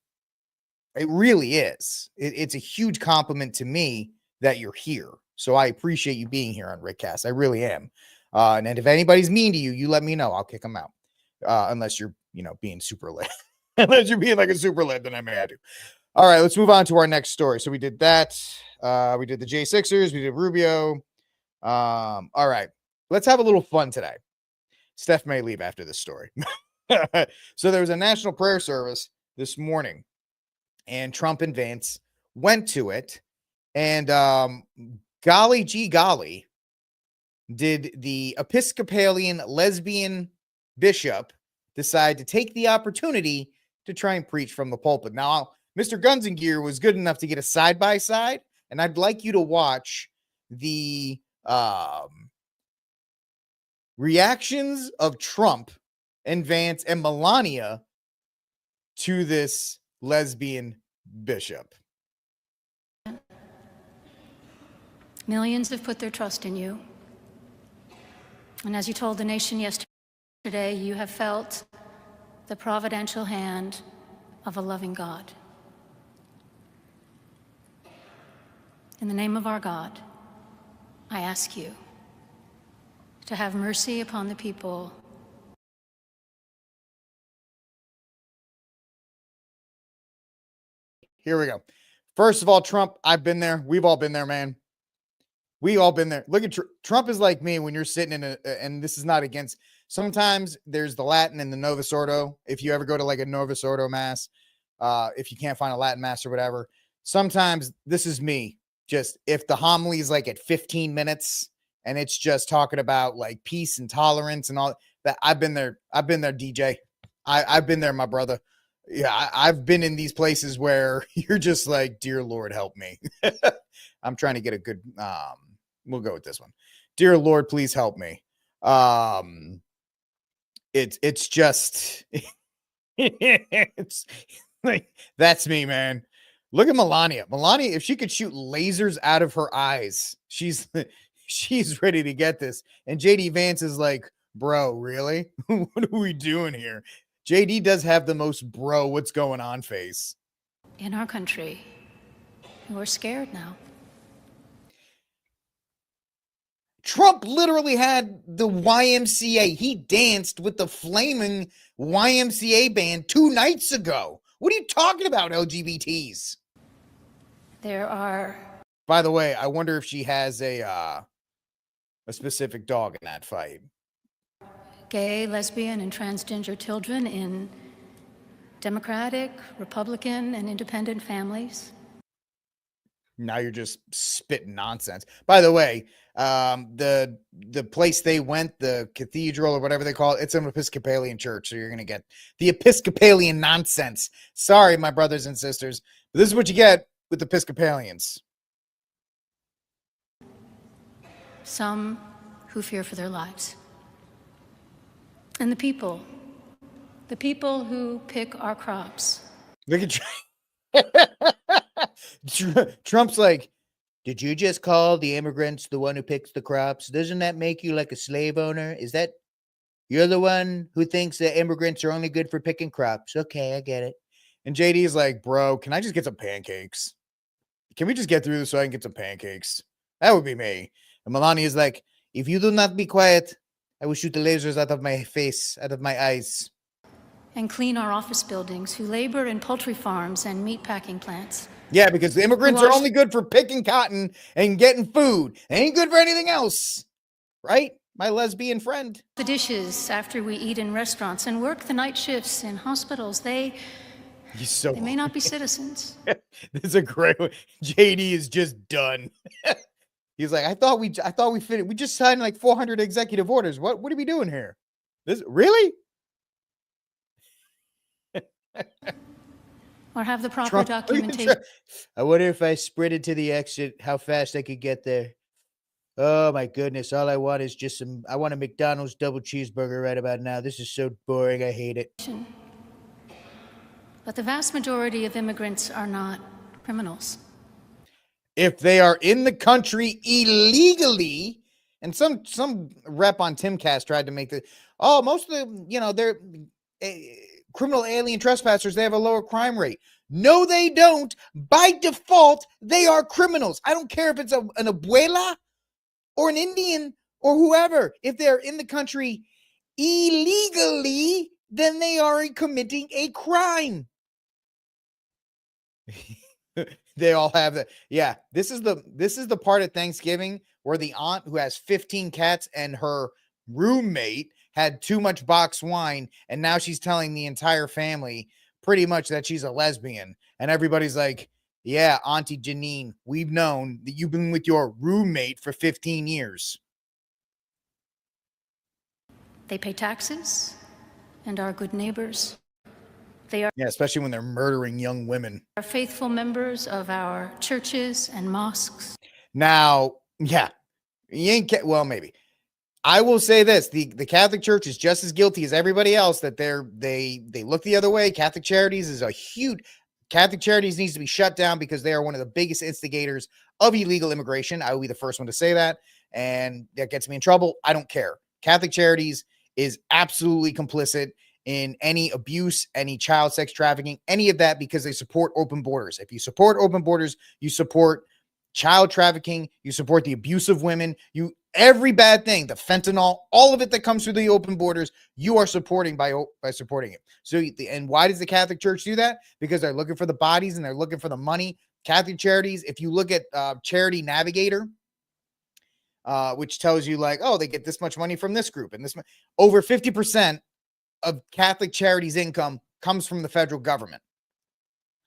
[SPEAKER 1] It really is. It's a huge compliment to me that you're here. So I appreciate you being here on Rickcast. I really am. And if anybody's mean to you, you let me know. I'll kick them out. Unless you're, being super lit. Unless you're being like a super lit, then I may have to. All right, let's move on to our next story. So we did that. We did the J6ers. We did Rubio. All right, let's have a little fun today. Steph may leave after this story. So there was a national prayer service this morning, and Trump and Vance went to it. And golly gee golly, did the Episcopalian lesbian bishop decide to take the opportunity to try and preach from the pulpit. Now, Mr. Guns and Gear was good enough to get a side-by-side, and I'd like you to watch the reactions of Trump and Vance and Melania to this lesbian bishop.
[SPEAKER 11] Millions have put their trust in you. And as you told the nation yesterday, you have felt the providential hand of a loving God. In the name of our God, I ask you to have mercy upon the people.
[SPEAKER 1] Here we go. First of all, Trump, I've been there. We've all been there, man. We all been there. Look at Trump is like me when you're sitting in and this is not against, sometimes there's the Latin and the Novus Ordo. If you ever go to like a Novus Ordo mass, if you can't find a Latin mass or whatever, sometimes this is me just if the homily is like at 15 minutes and it's just talking about like peace and tolerance and all that, I've been there, DJ. I've been there, my brother. Yeah, I've been in these places where you're just like, dear Lord, help me. I'm trying to get a good, we'll go with this one. Dear Lord, please help me. It's just, it's like, that's me, man. Look at Melania. Melania, if she could shoot lasers out of her eyes, she's ready to get this. And JD Vance is like, bro, really? What are we doing here? JD does have the most bro, what's going on face.
[SPEAKER 11] In our country, we're scared now.
[SPEAKER 1] Trump literally had the YMCA. He danced with the flaming YMCA band 2 nights ago. What are you talking about, LGBTs?
[SPEAKER 11] There are.
[SPEAKER 1] By the way, I wonder if she has a specific dog in that fight.
[SPEAKER 11] Gay, lesbian, and transgender children in Democratic, Republican, and independent families.
[SPEAKER 1] Now you're just spitting nonsense. By the way, the place they went, the cathedral or whatever they call it, it's an Episcopalian church, so you're gonna get the Episcopalian nonsense. Sorry, my brothers and sisters, but this is what you get with Episcopalians.
[SPEAKER 11] Some who fear for their lives. And the people who pick our crops.
[SPEAKER 1] Look at Trump's like, did you just call the immigrants the one who picks the crops? Doesn't that make you like a slave owner? Is that you're the one who thinks that immigrants are only good for picking crops? Okay, I get it. And JD is like, bro, can I just get some pancakes? Can we just get through this so I can get some pancakes? That would be me. And Melania is like, if you do not be quiet, I will shoot the lasers out of my face, out of my eyes.
[SPEAKER 11] And clean our office buildings, who labor in poultry farms and meat packing plants.
[SPEAKER 1] Yeah, because the immigrants are only good for picking cotton and getting food. They ain't good for anything else. Right? My lesbian friend.
[SPEAKER 11] The dishes after we eat in restaurants and work the night shifts in hospitals. They may not be citizens.
[SPEAKER 1] This is a great one. JD is just done. He's like, I thought we finished. We just signed like 400 executive orders. What are we doing here? This really?
[SPEAKER 11] Or have the proper documentation.
[SPEAKER 1] I wonder if I sprinted to the exit, how fast I could get there. Oh my goodness. All I want is just I want a McDonald's double cheeseburger right about now. This is so boring. I hate it.
[SPEAKER 11] But the vast majority of immigrants are not criminals.
[SPEAKER 1] If they are in the country illegally, and some rep on Timcast tried to make most of the, they're criminal alien trespassers, they have a lower crime rate. No, they don't. By default, they are criminals. I don't care if it's an abuela or an Indian or whoever. If they're in the country illegally, then they are committing a crime. They all have that. Yeah, this is the part of Thanksgiving where the aunt who has 15 cats and her roommate had too much boxed wine, and now she's telling the entire family pretty much that she's a lesbian. And everybody's like, yeah, Auntie Janine, we've known that you've been with your roommate for 15 years.
[SPEAKER 11] They pay taxes and are good neighbors. They are,
[SPEAKER 1] especially when they're murdering young women.
[SPEAKER 11] Are faithful members of our churches and mosques.
[SPEAKER 1] Now, maybe. I will say this: the Catholic Church is just as guilty as everybody else. That they look the other way. Catholic Charities needs to be shut down because they are one of the biggest instigators of illegal immigration. I will be the first one to say that, and that gets me in trouble. I don't care. Catholic Charities is absolutely complicit in any abuse, any child sex trafficking, any of that, because they support open borders. If you support open borders, you support child trafficking, you support the abuse of women, every bad thing, the fentanyl, all of it that comes through the open borders, you are supporting by supporting it. So, and why does the Catholic Church do that? Because they're looking for the bodies and they're looking for the money. Catholic Charities, if you look at Charity Navigator, which tells you like, oh, they get this much money from this group and this over 50% of Catholic Charities income comes from the federal government.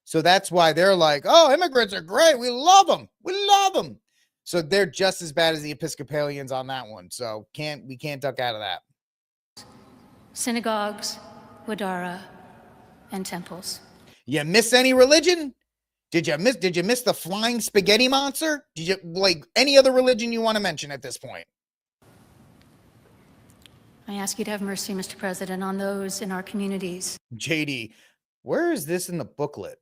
[SPEAKER 1] So that's why they're like, oh, immigrants are great. We love them. We love them. So they're just as bad as the Episcopalians on that one. So we can't duck out of that.
[SPEAKER 11] Synagogues, Wadara, and temples.
[SPEAKER 1] You miss any religion? Did you miss the flying spaghetti monster? Did you like any other religion you want to mention at this point?
[SPEAKER 11] I ask you to have mercy, Mr. President, on those in our communities.
[SPEAKER 1] JD, where is this in the booklet?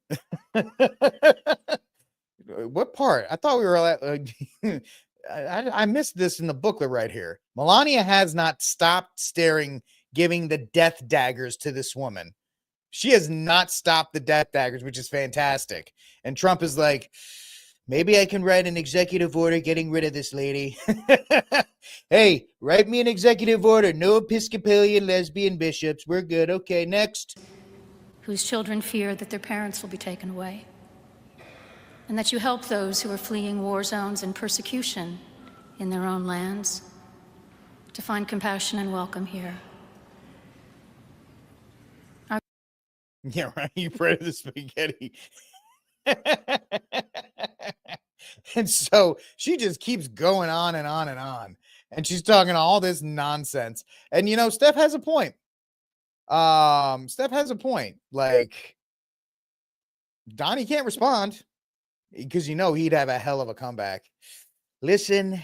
[SPEAKER 1] What part? I thought we were at, I missed this in the booklet right here. Melania has not stopped staring, giving the death daggers to this woman. She has not stopped the death daggers, which is fantastic. And Trump is like, maybe I can write an executive order getting rid of this lady. Hey, write me an executive order. No Episcopalian lesbian bishops. We're good. Okay, next.
[SPEAKER 11] Whose children fear that their parents will be taken away. And that you help those who are fleeing war zones and persecution in their own lands to find compassion and welcome here.
[SPEAKER 1] Yeah, right. You pray to the spaghetti. And so she just keeps going on and on and on. And she's talking all this nonsense. And, you know, Steph has a point. Steph has a point. Like, Donnie can't respond because, you know, he'd have a hell of a comeback. Listen,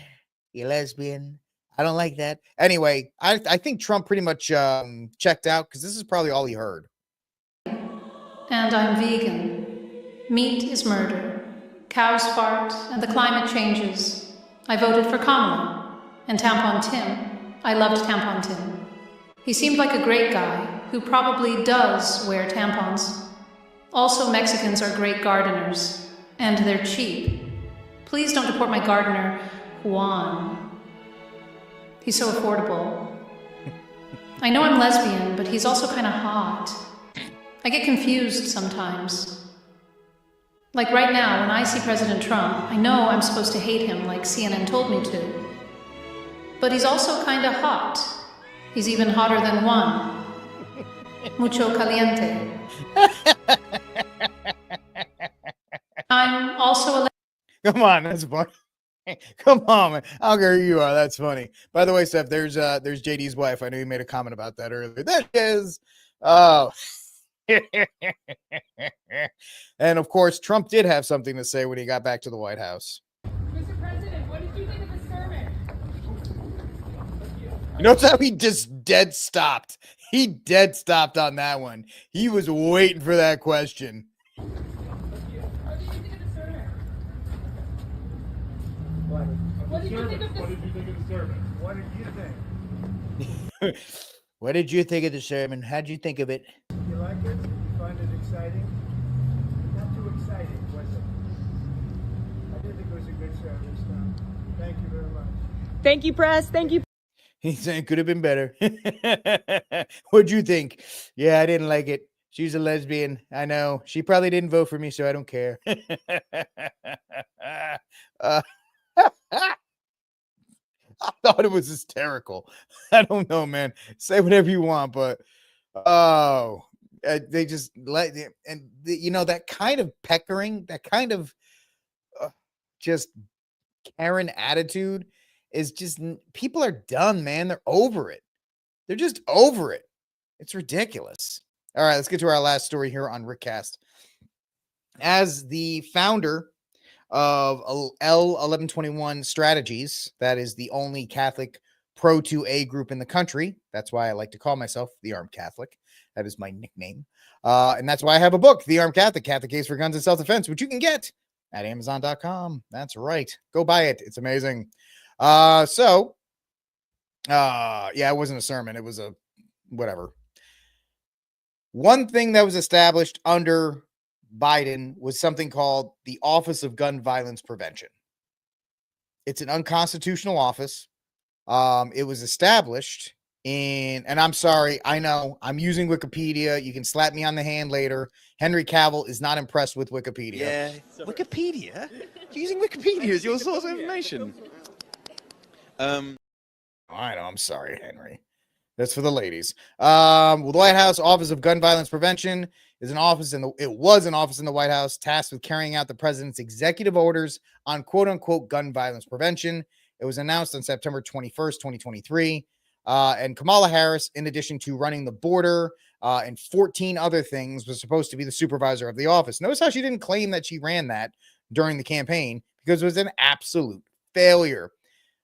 [SPEAKER 1] you lesbian. I don't like that. Anyway, I think Trump pretty much checked out because this is probably all he heard.
[SPEAKER 12] And I'm vegan. Meat is murder. Cows fart, and the climate changes. I voted for Kamala. And Tampon Tim. I loved Tampon Tim. He seemed like a great guy who probably does wear tampons. Also, Mexicans are great gardeners. And they're cheap. Please don't deport my gardener, Juan. He's so affordable. I know I'm lesbian, but he's also kind of hot. I get confused sometimes. Like right now, when I see President Trump, I know I'm supposed to hate him like CNN told me to. But he's also kind of hot. He's even hotter than Juan. Mucho caliente. I'm also a...
[SPEAKER 1] Come on, that's funny. Come on, man. I don't care who you are. That's funny. By the way, Steph, there's JD's wife. I know you made a comment about that earlier. That is... Oh... And of course, Trump did have something to say when he got back to the White House.
[SPEAKER 13] Mr. President, what did you think of the sermon?
[SPEAKER 1] You notice how he just dead stopped. He dead stopped on that one. He was waiting for that question.
[SPEAKER 13] What did you think of the sermon? What did you think of the sermon? What did you think?
[SPEAKER 1] What did you think of the sermon? How'd you think of it?
[SPEAKER 4] You like it? You find it exciting? Not too exciting, was it? I did think it was a good service, though. Thank you very much.
[SPEAKER 13] Thank you, press. Thank you.
[SPEAKER 1] He's saying could have been better. What'd you think? Yeah, I didn't like it. She's a lesbian. I know. She probably didn't vote for me, so I don't care. I thought it was hysterical. I don't know, man. Say whatever you want, but they just let you know, that kind of peckering, that kind of just Karen attitude is just, people are done, man. They're over it. They're just over it. It's ridiculous. All right, let's get to our last story here on Rickcast. As the founder of L1121 Strategies, that is the only Catholic Pro-2A group in the country. That's why I like to call myself the Armed Catholic. That is my nickname. And that's why I have a book, The Armed Catholic, Catholic Case for Guns and Self-Defense, which you can get at Amazon.com. That's right. Go buy it. It's amazing. Yeah, it wasn't a sermon. It was a whatever. One thing that was established under Biden was something called the Office of Gun Violence Prevention. It's an unconstitutional office. It was established and I'm sorry, I know I'm using Wikipedia. You can slap me on the hand later. Henry Cavill is not impressed with Wikipedia.
[SPEAKER 14] Yeah, Wikipedia? Using Wikipedia as your source of information.
[SPEAKER 1] I know, I'm sorry, Henry. That's for the ladies. Well, the White House Office of Gun Violence Prevention is an office it was an office in the White House tasked with carrying out the president's executive orders on quote unquote gun violence prevention. It was announced on September 21st, 2023. And Kamala Harris, in addition to running the border and 14 other things, was supposed to be the supervisor of the office. Notice how she didn't claim that she ran that during the campaign because it was an absolute failure.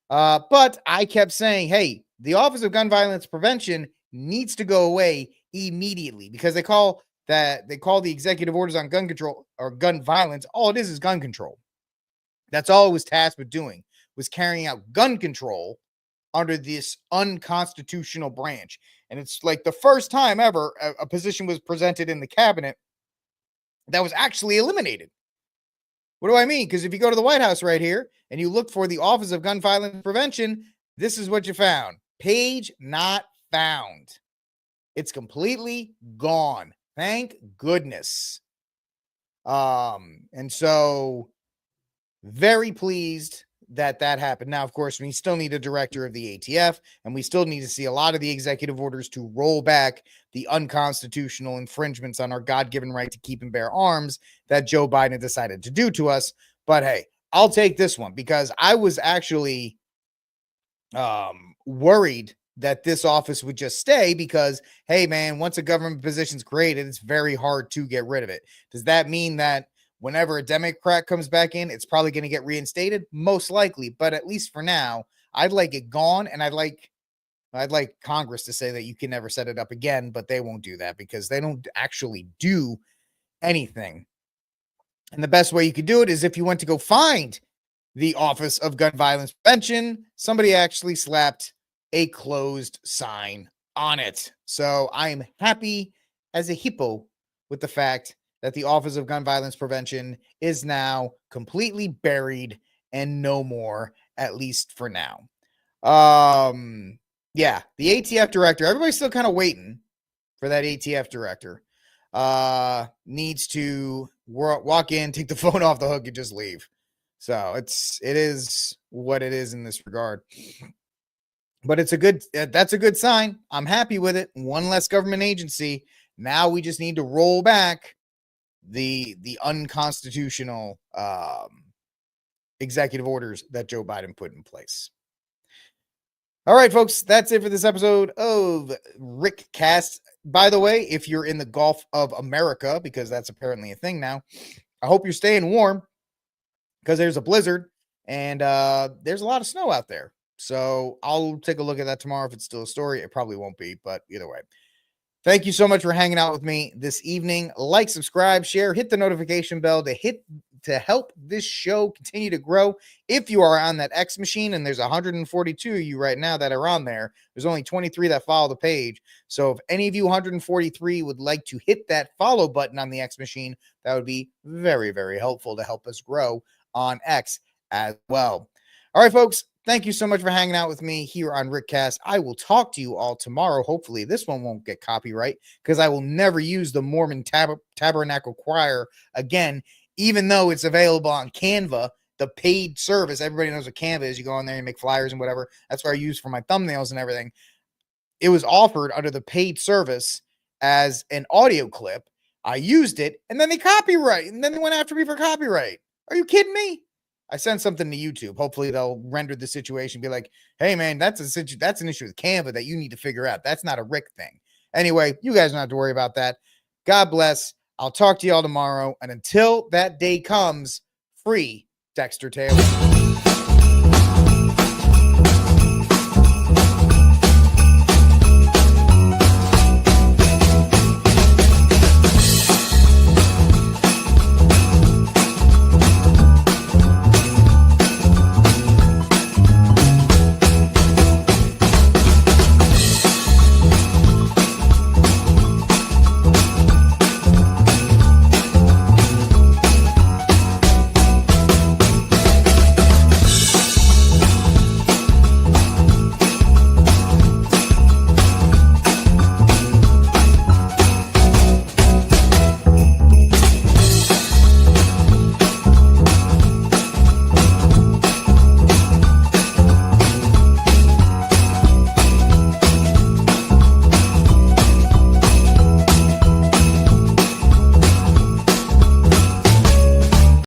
[SPEAKER 1] But I kept saying, hey, the Office of Gun Violence Prevention needs to go away immediately because they call the executive orders on gun control or gun violence. All it is gun control. That's all it was tasked with doing, was carrying out gun control under this unconstitutional branch. And it's like the first time ever a position was presented in the cabinet that was actually eliminated. What do I mean? Because if you go to the White House right here and you look for the Office of Gun Violence Prevention, this is what you found. Page not found. It's completely gone. Thank goodness. And so very pleased that happened. Now, of course, we still need a director of the ATF, and we still need to see a lot of the executive orders to roll back the unconstitutional infringements on our God-given right to keep and bear arms that Joe Biden decided to do to us. But hey, I'll take this one because I was actually worried that this office would just stay because, hey, man, once a government position is created, it's very hard to get rid of it. Does that mean that whenever a Democrat comes back in, it's probably going to get reinstated? Most likely. But at least for now, I'd like it gone. And I'd like Congress to say that you can never set it up again, but they won't do that because they don't actually do anything. And the best way you could do it is if you went to go find the Office of Gun Violence Prevention, somebody actually slapped a closed sign on it. So I am happy as a hippo with the fact that the Office of Gun Violence Prevention is now completely buried and no more, at least for now. Yeah, the ATF director, everybody's still kind of waiting for that ATF director. Needs to walk in, take the phone off the hook, and just leave. So it is what it is in this regard. But that's a good sign. I'm happy with it. One less government agency. Now we just need to roll back the unconstitutional executive orders that Joe Biden put in place. All right, folks, that's it for this episode of Rickcast. By the way, if you're in the Gulf of America, because that's apparently a thing now, I hope you're staying warm because there's a blizzard and there's a lot of snow out there. So I'll take a look at that tomorrow if it's still a story. It probably won't be, but either way. Thank you so much for hanging out with me this evening. Like, subscribe, share, hit the notification bell to help this show continue to grow. If you are on that X machine, and there's 142 of you right now that are on there, there's only 23 that follow the page. So if any of you 143 would like to hit that follow button on the X machine, that would be very, very helpful to help us grow on X as well. All right, folks. Thank you so much for hanging out with me here on Rickcast. I will talk to you all tomorrow. Hopefully this one won't get copyright because I will never use the Mormon Tabernacle Choir again, even though it's available on Canva, the paid service. Everybody knows what Canva is. You go on there and make flyers and whatever. That's what I use for my thumbnails and everything. It was offered under the paid service as an audio clip. I used it, and then they copyright, and then they went after me for copyright. Are you kidding me? I sent something to YouTube. Hopefully they'll render the situation, be like, hey, man, that's an issue with Canva that you need to figure out. That's not a Rick thing. Anyway, you guys don't have to worry about that. God bless. I'll talk to y'all tomorrow. And until that day comes, free Dexter Taylor.